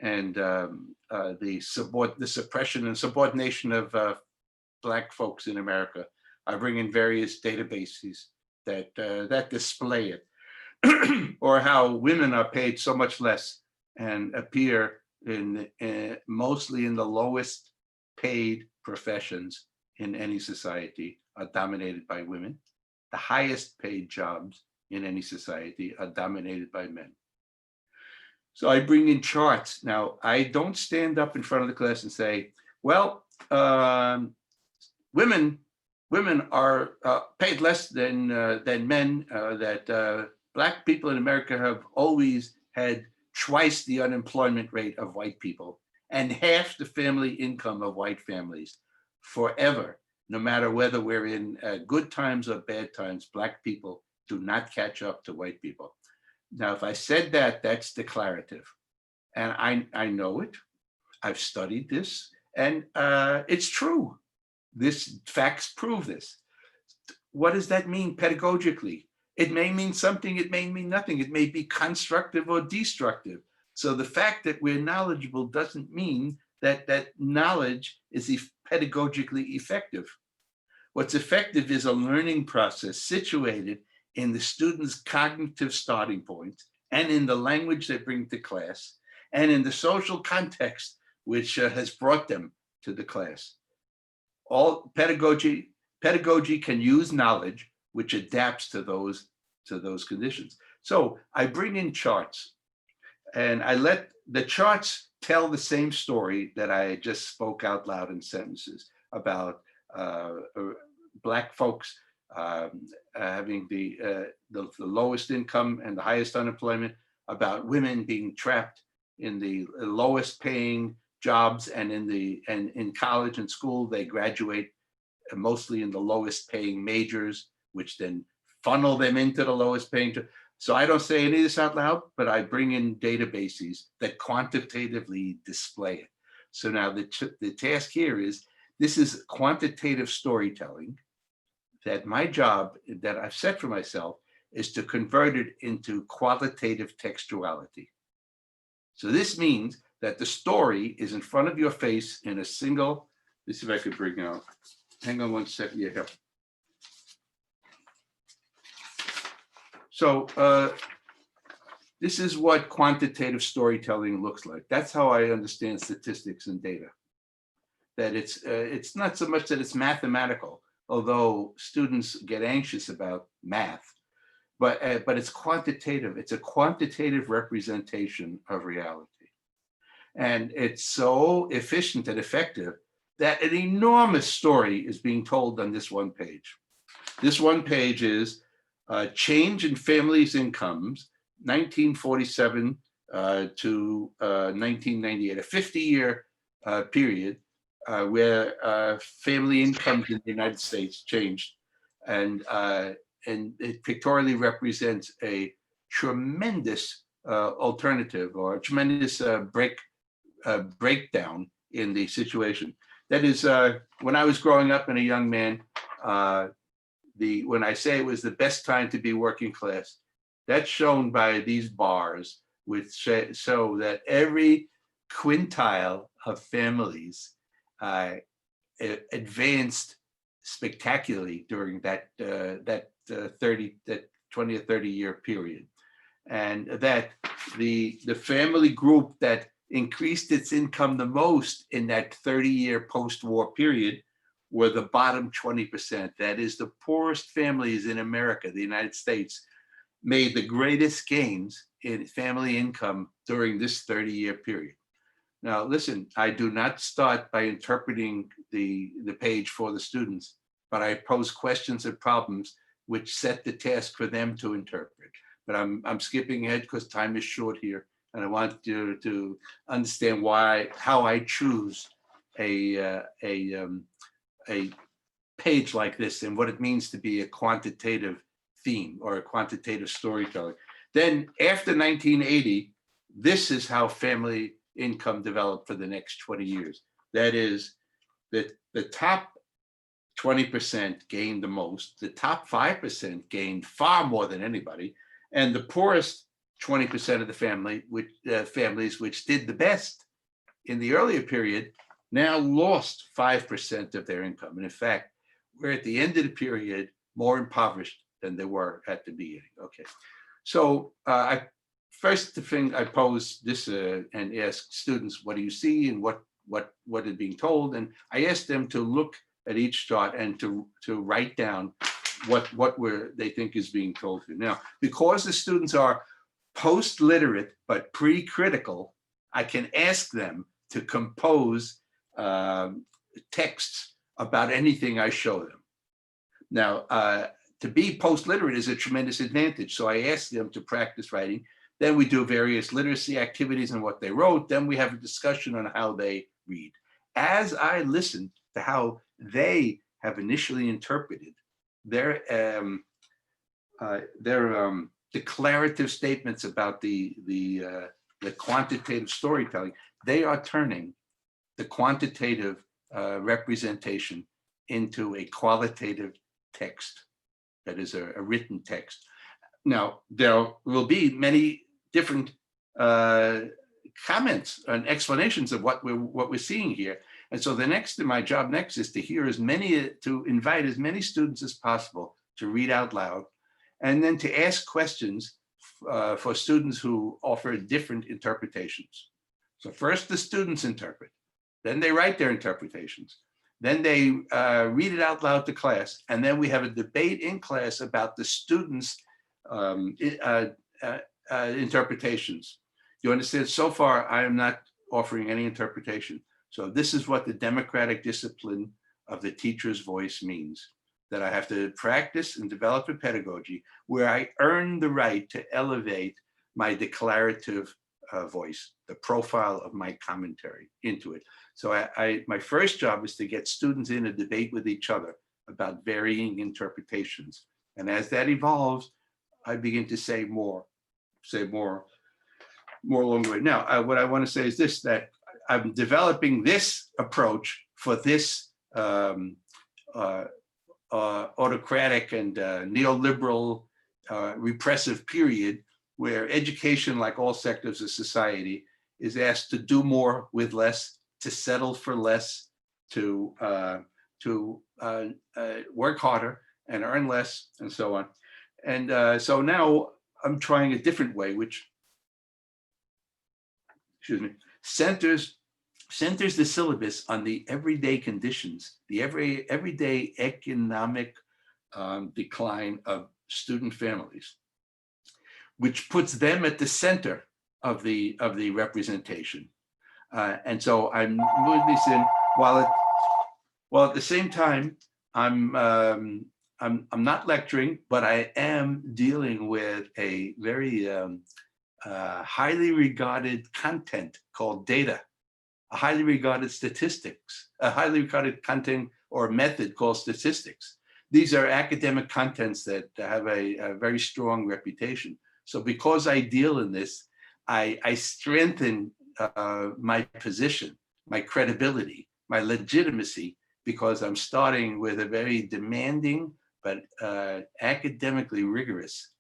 and the suppression and subordination of Black folks in America. I bring in various databases that display it, or how women are paid so much less and appear in mostly in the lowest paid professions in any society are dominated by women. The highest paid jobs in any society are dominated by men. So I bring in charts. Now, I don't stand up in front of the class and say, well, women are paid less than men, that Black people in America have always had twice the unemployment rate of white people and half the family income of white families forever. No matter whether we're in good times or bad times, Black people do not catch up to white people. Now, if I said that, that's declarative. And I know it. I've studied this, and it's true. This facts prove this. What does that mean pedagogically? It may mean something, it may mean nothing. It may be constructive or destructive. So the fact that we're knowledgeable doesn't mean that that knowledge is pedagogically effective. What's effective is a learning process situated in the student's cognitive starting point and in the language they bring to class and in the social context which has brought them to the class. All pedagogy can use knowledge which adapts to those conditions. So I bring in charts and I let the charts tell the same story that I just spoke out loud in sentences about Black folks having the lowest income and the highest unemployment, about women being trapped in the lowest paying jobs, and in college and school they graduate mostly in the lowest paying majors, which then funnel them into the lowest paying. So I don't say any of this out loud, but I bring in databases that quantitatively display it. So now the task here is, this is quantitative storytelling, that my job that I've set for myself is to convert it into qualitative textuality. So this means that the story is in front of your face in a single, let's see if I could bring out, hang on one second, yeah, here. So this is what quantitative storytelling looks like. That's how I understand statistics and data. That it's not so much that it's mathematical, although students get anxious about math, but it's quantitative. It's a quantitative representation of reality. And it's so efficient and effective that an enormous story is being told on this one page. This one page is change in families' incomes, 1947 to 1998, a 50-year period where family incomes in the United States changed, and it pictorially represents a tremendous alternative, or a tremendous breakdown in the situation. That is, when I was growing up and a young man, when I say it was the best time to be working class, that's shown by these bars, which show that every quintile of families advanced spectacularly during that 20 or 30 year period, and that the family group that increased its income the most in that 30-year post-war period were the bottom 20%. That is, the poorest families in America, the United States, made the greatest gains in family income during this 30-year period. Now, listen, I do not start by interpreting the page for the students, but I pose questions and problems which set the task for them to interpret. But I'm skipping ahead because time is short here, and I want you to understand how I choose a page like this and what it means to be a quantitative theme or a quantitative storytelling. Then after 1980, this is how family income developed for the next 20 years. That is, that the top 20% gained the most, the top 5% gained far more than anybody, and the poorest 20% of the families which did the best in the earlier period now lost 5% of their income. And in fact, we're at the end of the period more impoverished than they were at the beginning. Okay, so first thing I pose this and ask students, what do you see and what is being told? And I asked them to look at each chart and to write down what they think is being told to. Now, because the students are post-literate but pre-critical, I can ask them to compose texts about anything I show them. Now, to be post-literate is a tremendous advantage. So I ask them to practice writing. Then we do various literacy activities and what they wrote. Then we have a discussion on how they read. As I listen to how they have initially interpreted their declarative statements about the quantitative storytelling, they are turning the quantitative representation into a qualitative text, that is a written text. Now, there will be many different comments and explanations of what we're seeing here. And so my job next is to invite as many students as possible to read out loud, and then to ask questions for students who offer different interpretations. So first the students interpret, then they write their interpretations, then they read it out loud to class, and then we have a debate in class about the students' interpretations. You understand? So far, I am not offering any interpretation. So this is what the democratic discipline of the teacher's voice means, that I have to practice and develop a pedagogy where I earn the right to elevate my declarative voice, the profile of my commentary into it. So my first job is to get students in a debate with each other about varying interpretations. And as that evolves, I begin to say more along the way. Now, what I want to say is this, that I'm developing this approach for this autocratic and neoliberal repressive period, where education, like all sectors of society, is asked to do more with less, to settle for less, to work harder and earn less, and so on. And so now I'm trying a different way, which, centers the syllabus on the everyday conditions, the everyday economic decline of student families, which puts them at the center of the representation. And so I'm moving this in while at the same time I'm not lecturing, but I am dealing with a very highly regarded content called data, a highly regarded statistics, a highly regarded content or method called statistics. These are academic contents that have a very strong reputation. So because I deal in this, I strengthen my position, my credibility, my legitimacy, because I'm starting with a very demanding but academically rigorous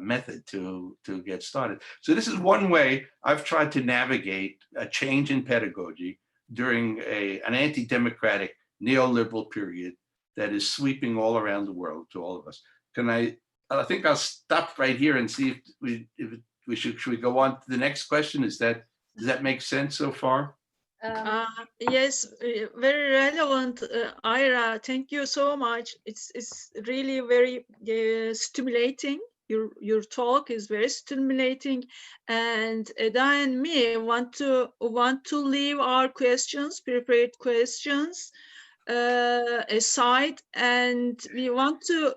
method to get started. So this is one way I've tried to navigate a change in pedagogy during an anti-democratic neoliberal period that is sweeping all around the world to all of us. I think I'll stop right here and see if we should we go on to the next question? Does that make sense so far? Yes, very relevant, Ira. Thank you so much. It's really very stimulating. Your talk is very stimulating, and Eda and me want to leave our questions, prepared questions, aside, and we want to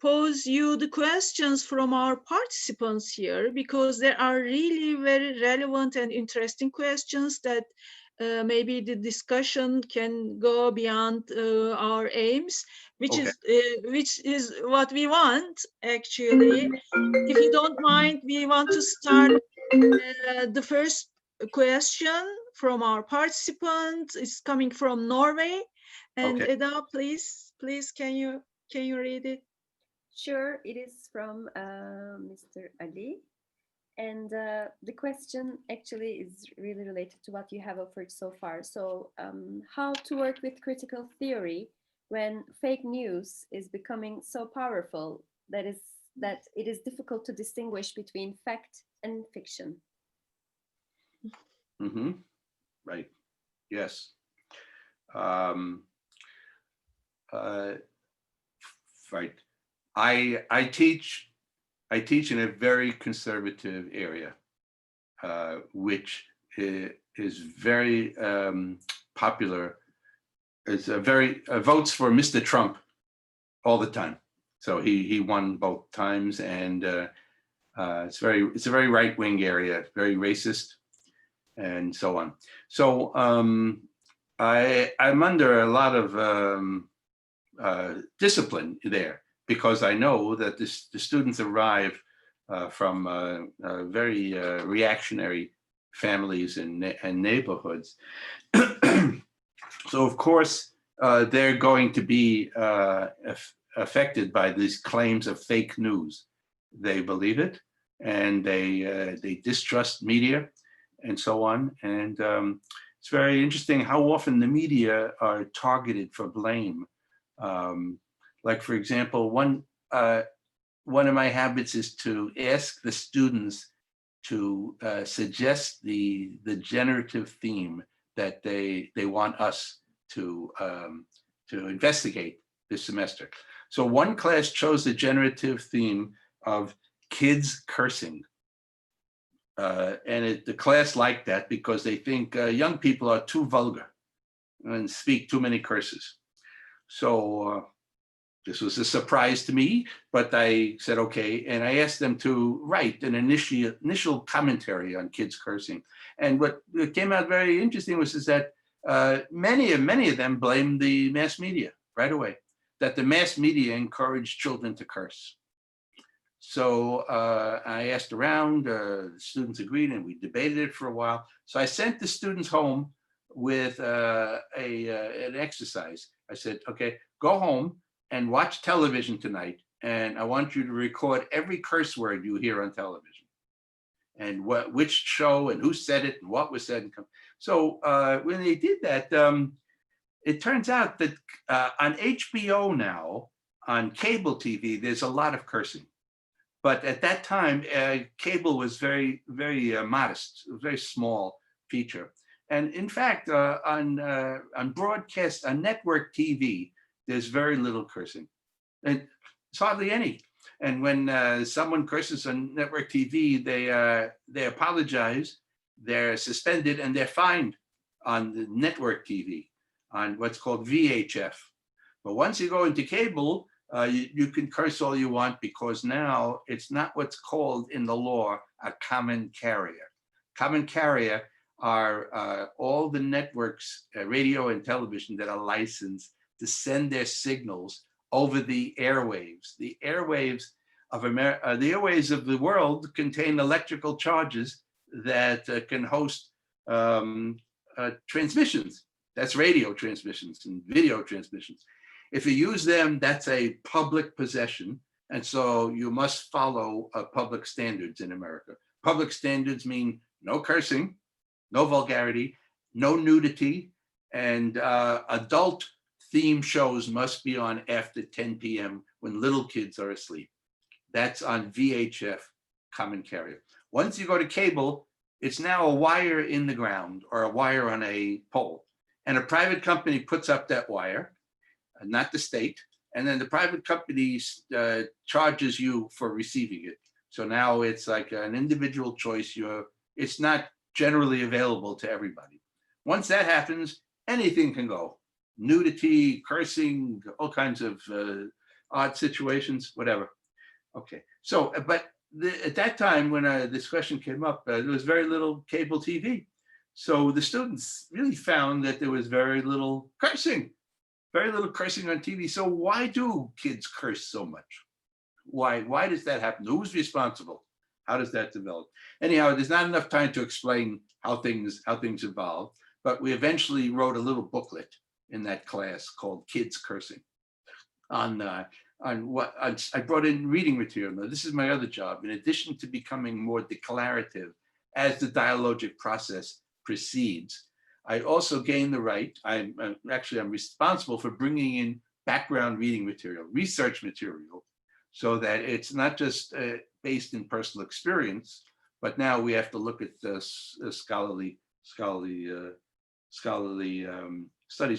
pose you the questions from our participants here, because there are really very relevant and interesting questions that maybe the discussion can go beyond our aims, which is what we want actually. If you don't mind, we want to start the first question from our participant. Is coming from Norway, and Okay. Eda, please, can you read it? Sure, it is from Mr. Ali. And the question actually is really related to what you have offered so far. So how to work with critical theory when fake news is becoming so powerful that it is difficult to distinguish between fact and fiction. Mm-hmm. Right. Yes. Right. I teach in a very conservative area, which is very popular. It's votes for Mr. Trump all the time. So he won both times, and it's a very right-wing area, very racist, and so on. So I'm under a lot of discipline there, because I know that the students arrive from very reactionary families and neighborhoods. So of course they're going to be affected by these claims of fake news. They believe it, and they distrust media and so on. And it's very interesting how often the media are targeted for blame. Like, for example, one of my habits is to ask the students to suggest the generative theme that they want us to investigate this semester. So one class chose the generative theme of kids cursing. And the class liked that because they think young people are too vulgar and speak too many curses. So this was a surprise to me, but I said, okay. And I asked them to write an initial commentary on kids cursing. And what came out very interesting was that many of them blamed the mass media right away, that the mass media encouraged children to curse. So I asked around, the students agreed, and we debated it for a while. So I sent the students home with an exercise. I said, okay, go home and watch television tonight, and I want you to record every curse word you hear on television, and which show and who said it and what was said. So when they did that, it turns out that on HBO now, on cable TV, there's a lot of cursing. But at that time, cable was very, very modest, a very small feature. And in fact, on broadcast, on network TV, there's very little cursing, and it's hardly any. And when someone curses on network TV, they apologize, they're suspended, and they're fined on the network TV, on what's called VHF. But once you go into cable, you can curse all you want, because now it's not what's called in the law a common carrier. Common carrier are all the networks, radio and television, that are licensed to send their signals over the airwaves. The airwaves of the airwaves of the world contain electrical charges that can host transmissions. That's radio transmissions and video transmissions. If you use them, that's a public possession. And so you must follow public standards in America. Public standards mean no cursing, no vulgarity, no nudity, and adult theme shows must be on after 10 p.m. when little kids are asleep. That's on VHF, common carrier. Once you go to cable, it's now a wire in the ground or a wire on a pole. And a private company puts up that wire, not the state. And then the private company charges you for receiving it. So now it's like an individual choice. It's not generally available to everybody. Once that happens, anything can go. Nudity, cursing, all kinds of odd situations, whatever. Okay, so, but at that time when this question came up, there was very little cable TV. So the students really found that there was very little cursing on TV. So why do kids curse so much? Why does that happen? Who's responsible? How does that develop? Anyhow, there's not enough time to explain how things evolve, but we eventually wrote a little booklet in that class called Kids Cursing on what I brought in reading material. Now, this is my other job. In addition to becoming more declarative as the dialogic process proceeds, I also gain the right, I'm responsible for bringing in background reading material, research material, so that it's not just based in personal experience, but now we have to look at the scholarly studies.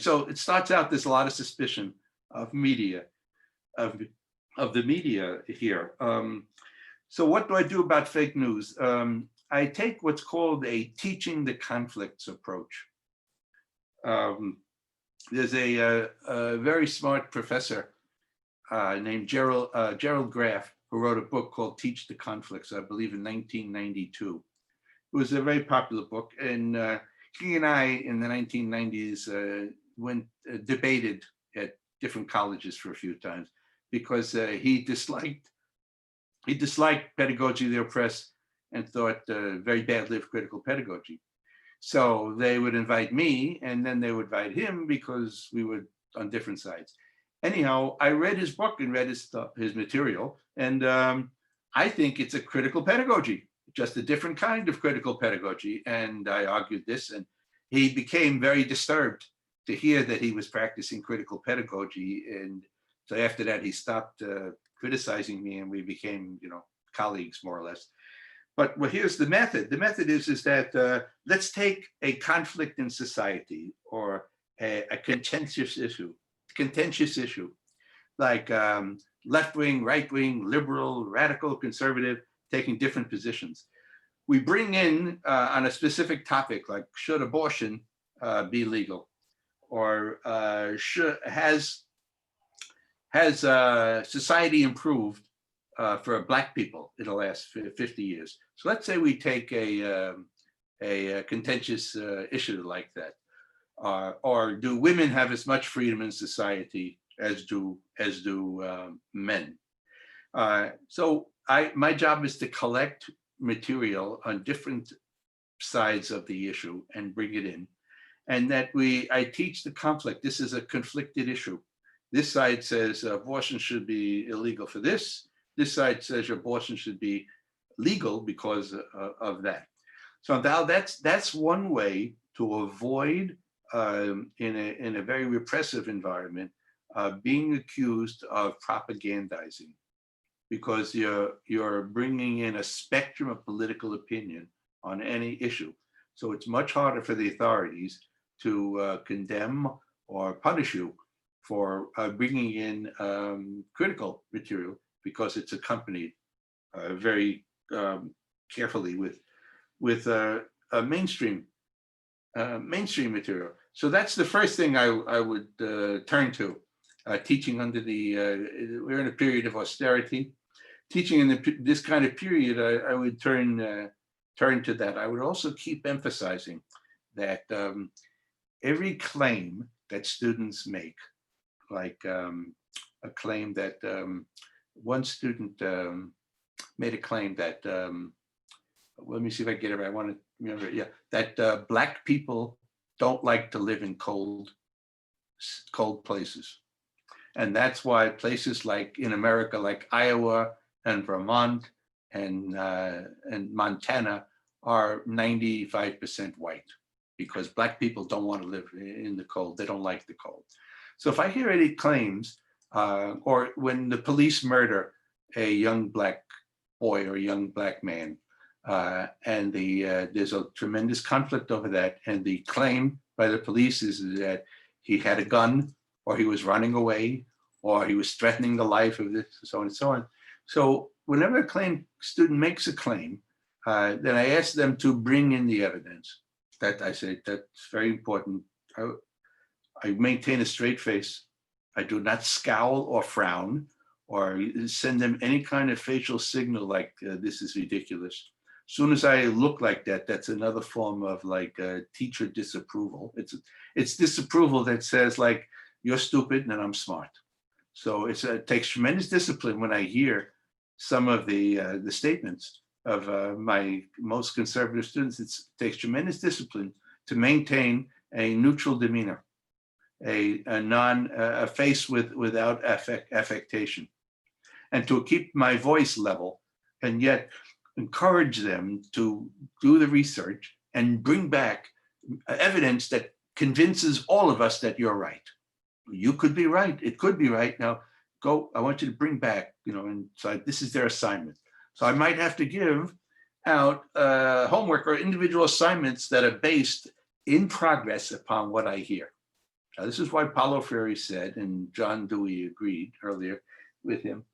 So it starts out, there's a lot of suspicion of media, of the media here. So what do I do about fake news? I take what's called a teaching the conflicts approach. There's a very smart professor named Gerald Graff, who wrote a book called Teach the Conflicts, I believe in 1992. It was a very popular book, and he and I in the 1990s debated at different colleges for a few times, because he disliked pedagogy of the oppressed and thought very badly of critical pedagogy. So they would invite me, and then they would invite him because we were on different sides. Anyhow, I read his book and read his material, and I think it's a critical pedagogy, just a different kind of critical pedagogy. And I argued this, and he became very disturbed to hear that he was practicing critical pedagogy. And so after that, he stopped criticizing me, and we became, colleagues more or less. But well, here's the method. The method is that let's take a conflict in society, or a contentious issue, like left-wing, right-wing, liberal, radical, conservative, taking different positions. We bring in on a specific topic, like should abortion be legal, or has society improved for Black people in the last 50 years. So let's say we take a contentious issue like that, or do women have as much freedom in society as do men? So my job is to collect material on different sides of the issue and bring it in, and that I teach the conflict. This is a conflicted issue. This side says abortion should be illegal for this. This side says abortion should be legal because of that. So now that's one way to avoid, in a very repressive environment, being accused of propagandizing, because you're bringing in a spectrum of political opinion on any issue. So it's much harder for the authorities to condemn or punish you for bringing in critical material, because it's accompanied very carefully with mainstream material. So that's the first thing I would turn to. Teaching under we're in a period of austerity. Teaching in this kind of period, I would turn to that. I would also keep emphasizing that every claim that students make, like a claim that one student made a claim that, let me see if I get it right. I want to remember it. Yeah, that Black people don't like to live in cold places. And that's why places like in America, like Iowa and Vermont and Montana are 95% white, because Black people don't want to live in the cold. They don't like the cold. So if I hear any claims, or when the police murder a young Black boy or a young Black man, and there's a tremendous conflict over that, and the claim by the police is that he had a gun, or he was running away, or he was threatening the life of this, and so on and so on. So whenever a student makes a claim, then I ask them to bring in the evidence. That I say, that's very important. I maintain a straight face. I do not scowl or frown. or send them any kind of facial signal like this is ridiculous. As soon as I look like that, that's another form of like teacher disapproval. It's disapproval that says like, you're stupid and I'm smart. So it takes tremendous discipline when I hear some of the statements of my most conservative students. It takes tremendous discipline to maintain a neutral demeanor, a face without affectation, and to keep my voice level, and yet encourage them to do the research and bring back evidence that convinces all of us that you're right. You could be right. It could be right. Now, go. I want you to bring back, and so this is their assignment. So I might have to give out homework or individual assignments that are based in progress upon what I hear. Now, this is why Paulo Freire said, and John Dewey agreed earlier with him,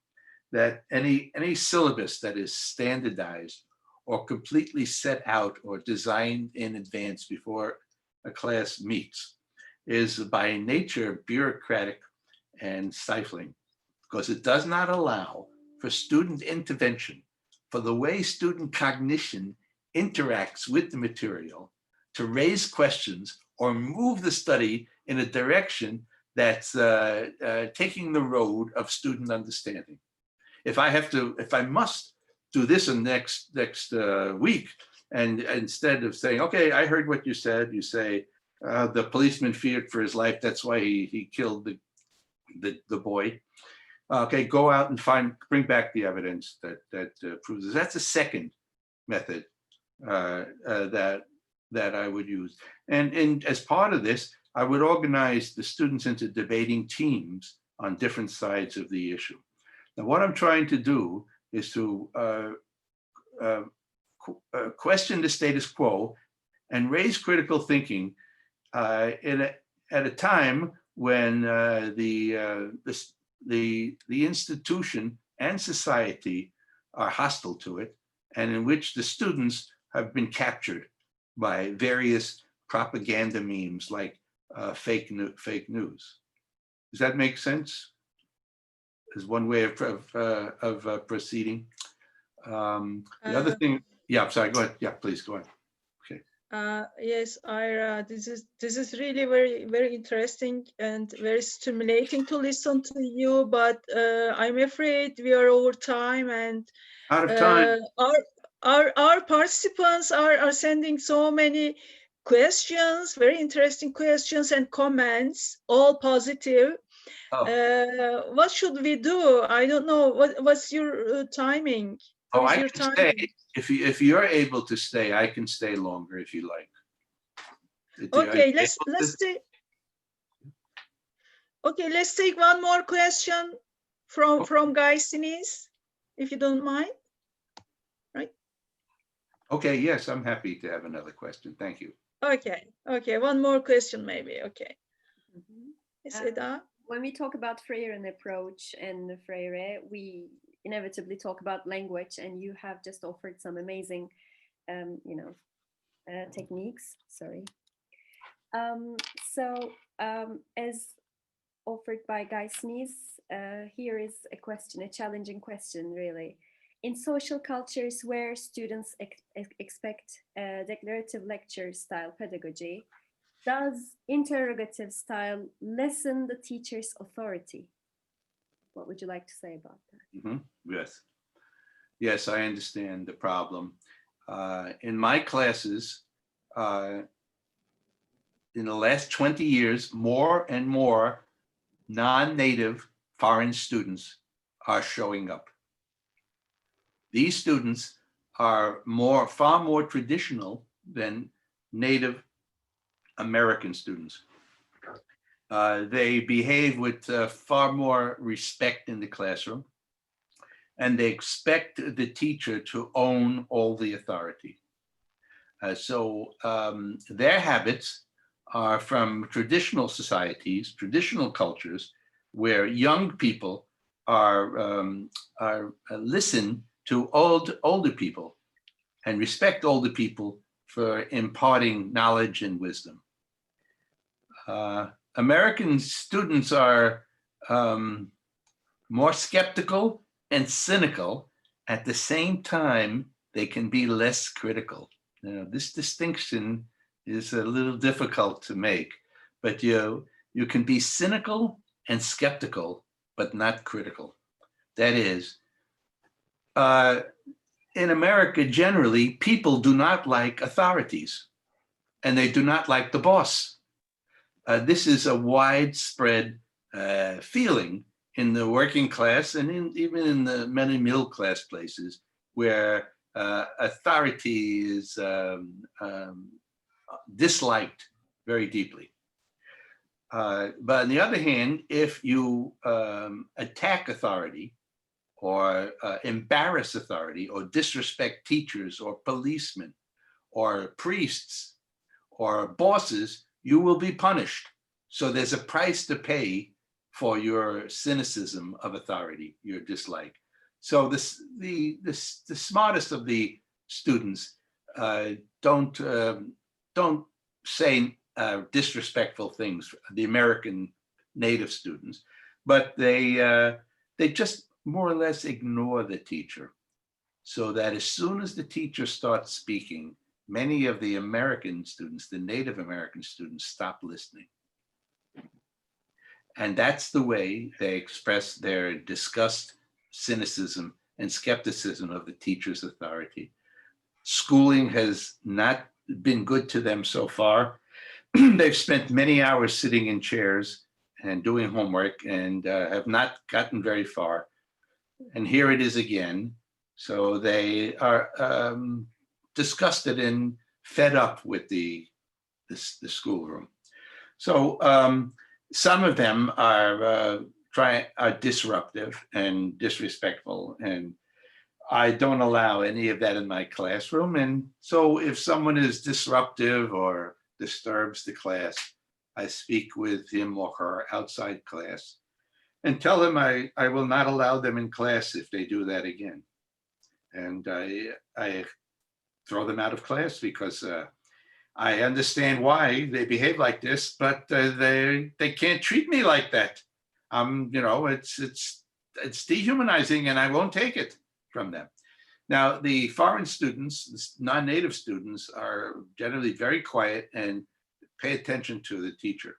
that any syllabus that is standardized or completely set out or designed in advance before a class meets is by nature bureaucratic and stifling, because it does not allow for student intervention, for the way student cognition interacts with the material to raise questions or move the study in a direction that's taking the road of student understanding. If I must do this in next week, and instead of saying, okay, I heard what you said, you say, the policeman feared for his life, that's why he killed the boy. Okay, go out and bring back the evidence that proves this. That's a second method that I would use. And as part of this, I would organize the students into debating teams on different sides of the issue. Now, what I'm trying to do is to question the status quo and raise critical thinking at a time when the institution and society are hostile to it, and in which the students have been captured by various propaganda memes like fake news. Does that make sense? Is one way of proceeding. The other thing, yeah, I'm sorry, go ahead. Yeah, please go ahead. Okay. Yes, Ira, this is really very, very interesting and very stimulating to listen to you, but I'm afraid we are over time, and Out of time. Our participants are sending so many questions, very interesting questions and comments, all positive. What should we do? I don't know. What's your timing? Oh, I your can timing? stay. If you're able to stay, I can stay longer if you like. Okay, let's take. Okay, let's take one more question from Guy Sinise, if you don't mind. Right? Okay. Yes, I'm happy to have another question. Thank you. Okay. One more question, maybe. Okay. When we talk about Freire and approach and Freire, we inevitably talk about language, and you have just offered some amazing, techniques. Sorry. As offered by Guy Sinise, here is a question, a challenging question, really. In social cultures where students expect declarative lecture style pedagogy, does interrogative style lessen the teacher's authority? What would you like to say about that? Yes, I understand the problem. In my classes, in the last 20 years, more and more non-native foreign students are showing up. These students are far more traditional than native American students. They behave with far more respect in the classroom, and they expect the teacher to own all the authority. So their habits are from traditional societies, traditional cultures, where young people are listen to older people and respect older people for imparting knowledge and wisdom. American students are more skeptical and cynical. At the same time, they can be less critical. This distinction is a little difficult to make, but you can be cynical and skeptical, but not critical. That is, in America, generally, people do not like authorities, and they do not like the boss. This is a widespread feeling in the working class and even in the many middle class places where authority is disliked very deeply. But on the other hand, if you attack authority or embarrass authority or disrespect teachers or policemen or priests or bosses, you will be punished. So there's a price to pay for your cynicism of authority, your dislike. So the smartest of the students don't say disrespectful things, the American native students, but they just more or less ignore the teacher. So that as soon as the teacher starts speaking, many of the American students, the Native American students, stop listening. And that's the way they express their disgust, cynicism, and skepticism of the teacher's authority. Schooling has not been good to them so far. They've spent many hours sitting in chairs and doing homework and have not gotten very far. And here it is again. So they are disgusted and fed up with the schoolroom. So some of them are disruptive and disrespectful, and I don't allow any of that in my classroom. And so if someone is disruptive or disturbs the class, I speak with him or her outside class and tell them I will not allow them in class if they do that again. And I throw them out of class because I understand why they behave like this, but they can't treat me like that. It's dehumanizing, and I won't take it from them. Now, the foreign students, non-native students, are generally very quiet and pay attention to the teacher.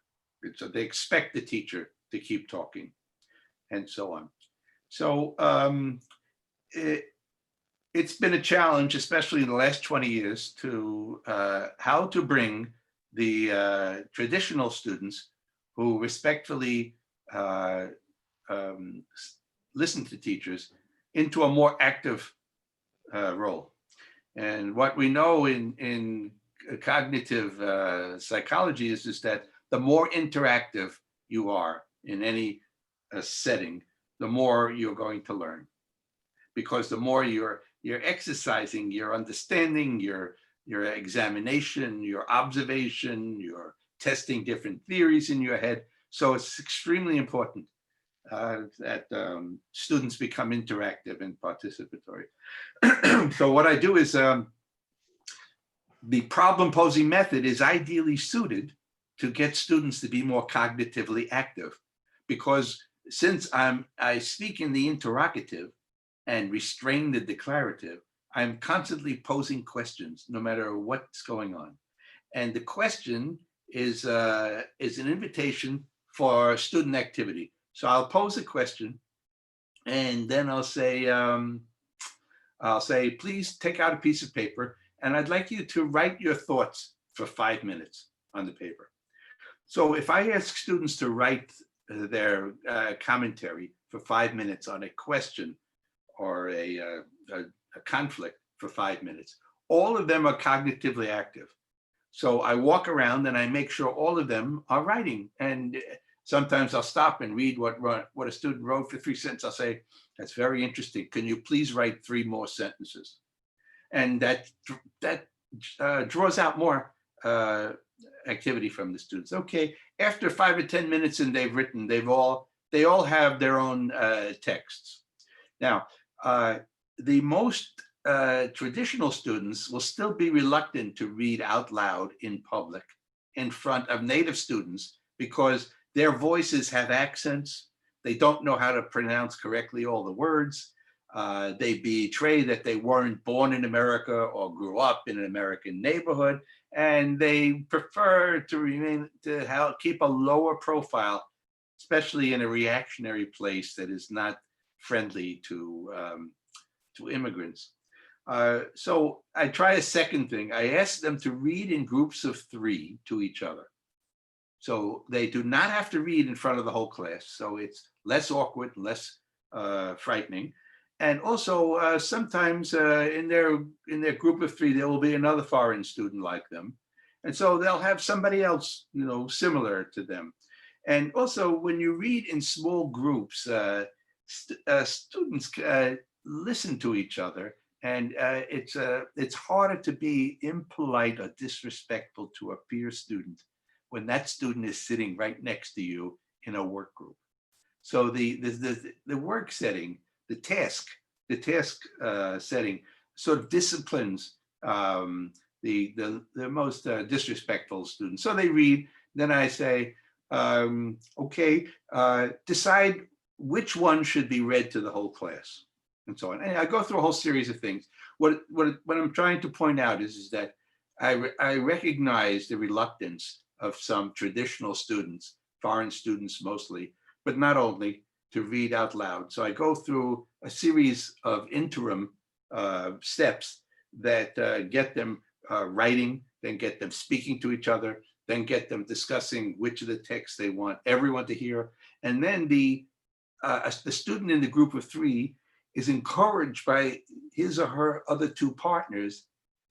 So they expect the teacher to keep talking, and so on. So it's been a challenge, especially in the last 20 years, to how to bring the traditional students who respectfully listen to teachers into a more active role. And what we know in cognitive psychology is that the more interactive you are in any setting, the more you're going to learn. Because the more you're exercising your understanding, your examination, your observation, you're testing different theories in your head. So it's extremely important that students become interactive and participatory. So what I do is the problem posing method is ideally suited to get students to be more cognitively active, because since I speak in the interrogative and restrain the declarative, I'm constantly posing questions no matter what's going on. And the question is an invitation for student activity. So I'll pose a question, and then I'll say, please take out a piece of paper, and I'd like you to write your thoughts for 5 minutes on the paper. So if I ask students to write their commentary for 5 minutes on a question or a conflict for 5 minutes, all of them are cognitively active. So I walk around and I make sure all of them are writing. And sometimes I'll stop and read what a student wrote for 3 sentences. I'll say, that's very interesting. Can you please write 3 more sentences? And that draws out more activity from the students. Okay, after 5 or 10 minutes and they've written, they all have their own texts. Now, the most traditional students will still be reluctant to read out loud in public in front of native students because their voices have accents, they don't know how to pronounce correctly all the words. They betray that they weren't born in America or grew up in an American neighborhood, and they prefer to keep a lower profile, especially in a reactionary place that is not friendly to immigrants. So I try a second thing. I ask them to read in groups of 3 to each other. So they do not have to read in front of the whole class. So it's less awkward, less frightening. And also sometimes in their group of 3, there will be another foreign student like them. And so they'll have somebody else, similar to them. And also when you read in small groups, students listen to each other. And it's harder to be impolite or disrespectful to a peer student when that student is sitting right next to you in a work group. So the work setting, the task setting sort of disciplines the most disrespectful students. So they read, then I say, okay, decide which one should be read to the whole class, and so on. And I go through a whole series of things. What I'm trying to point out is that I recognize the reluctance of some traditional students, foreign students mostly, but not only, to read out loud. So I go through a series of interim steps that get them writing, then get them speaking to each other, then get them discussing which of the texts they want everyone to hear. And then the student in the group of 3 is encouraged by his or her other 2 partners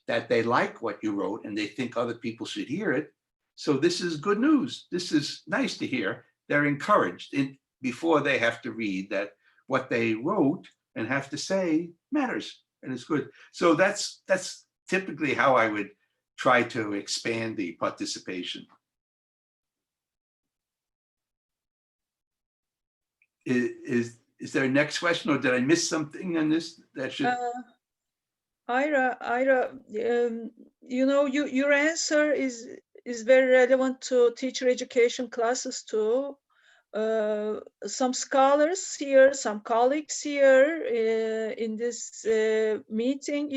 that they like what you wrote and they think other people should hear it. So this is good news. This is nice to hear. They're encouraged before they have to read that what they wrote and have to say matters and it's good. So that's typically how I would try to expand the participation. Is there a next question, or did I miss something on this that should? Ira, your answer is very relevant to teacher education classes too. Some scholars here, some colleagues here in this meeting,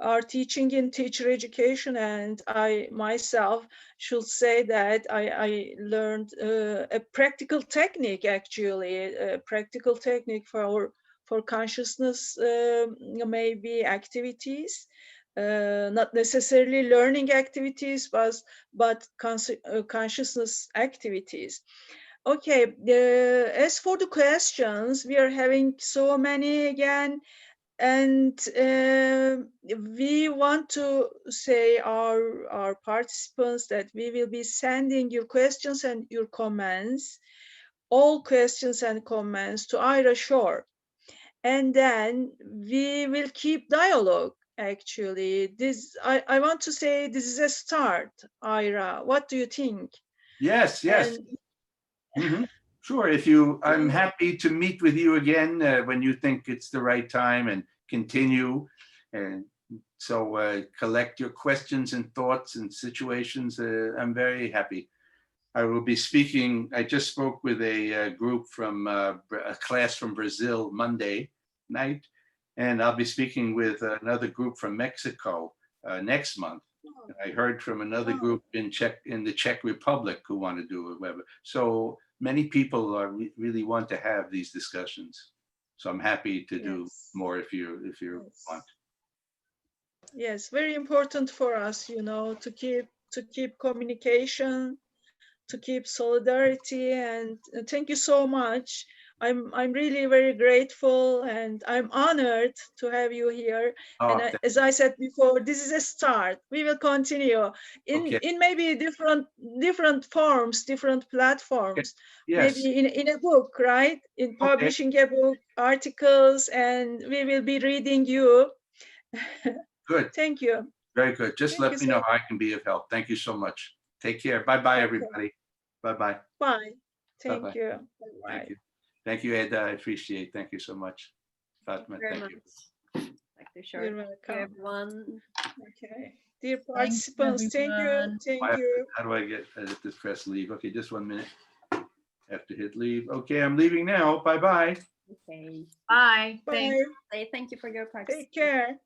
are teaching in teacher education, and I myself should say that I learned a practical technique, actually, a practical technique for consciousness, maybe activities, not necessarily learning activities, but consciousness activities. Okay, as for the questions, we are having so many again, and we want to say our participants that we will be sending your questions and your comments, all questions and comments, to Ira Shor, and then we will keep dialogue. Actually, I want to say this is a start. Ira, what do you think? Yes. Mm-hmm. Sure. I'm happy to meet with you again when you think it's the right time, and continue. And so collect your questions and thoughts and situations. I'm very happy. I will be speaking. I just spoke with a group from a class from Brazil Monday night, and I'll be speaking with another group from Mexico next month. I heard from another group in the Czech Republic who want to do a webinar. So many people really want to have these discussions. So I'm happy to do more if you want. Yes, very important for us, to keep communication, to keep solidarity, and thank you so much. I'm really very grateful, and I'm honored to have you here. And as I said before, this is a start. We will continue in maybe different forms, different platforms. Yes. Maybe in a book, right? In publishing a book, articles, and we will be reading you. Good. Thank you. Very good. Just let me know how I can be of help. Thank you so much. Take care. Bye-bye, everybody. Bye-bye. Bye. Thank you. Bye-bye. Thank you. Thank you, Eda. I appreciate it. Thank you so much. Fatma, thank you. Dr. Shor. You're welcome. Thank you, everyone. Okay. Dear participants, thank you. Thank you. How do I get this press leave? Okay, just 1 minute. have to hit leave. Okay, I'm leaving now. Bye-bye. Okay. Bye. Bye. Thanks. Thank you for your participation. Take care.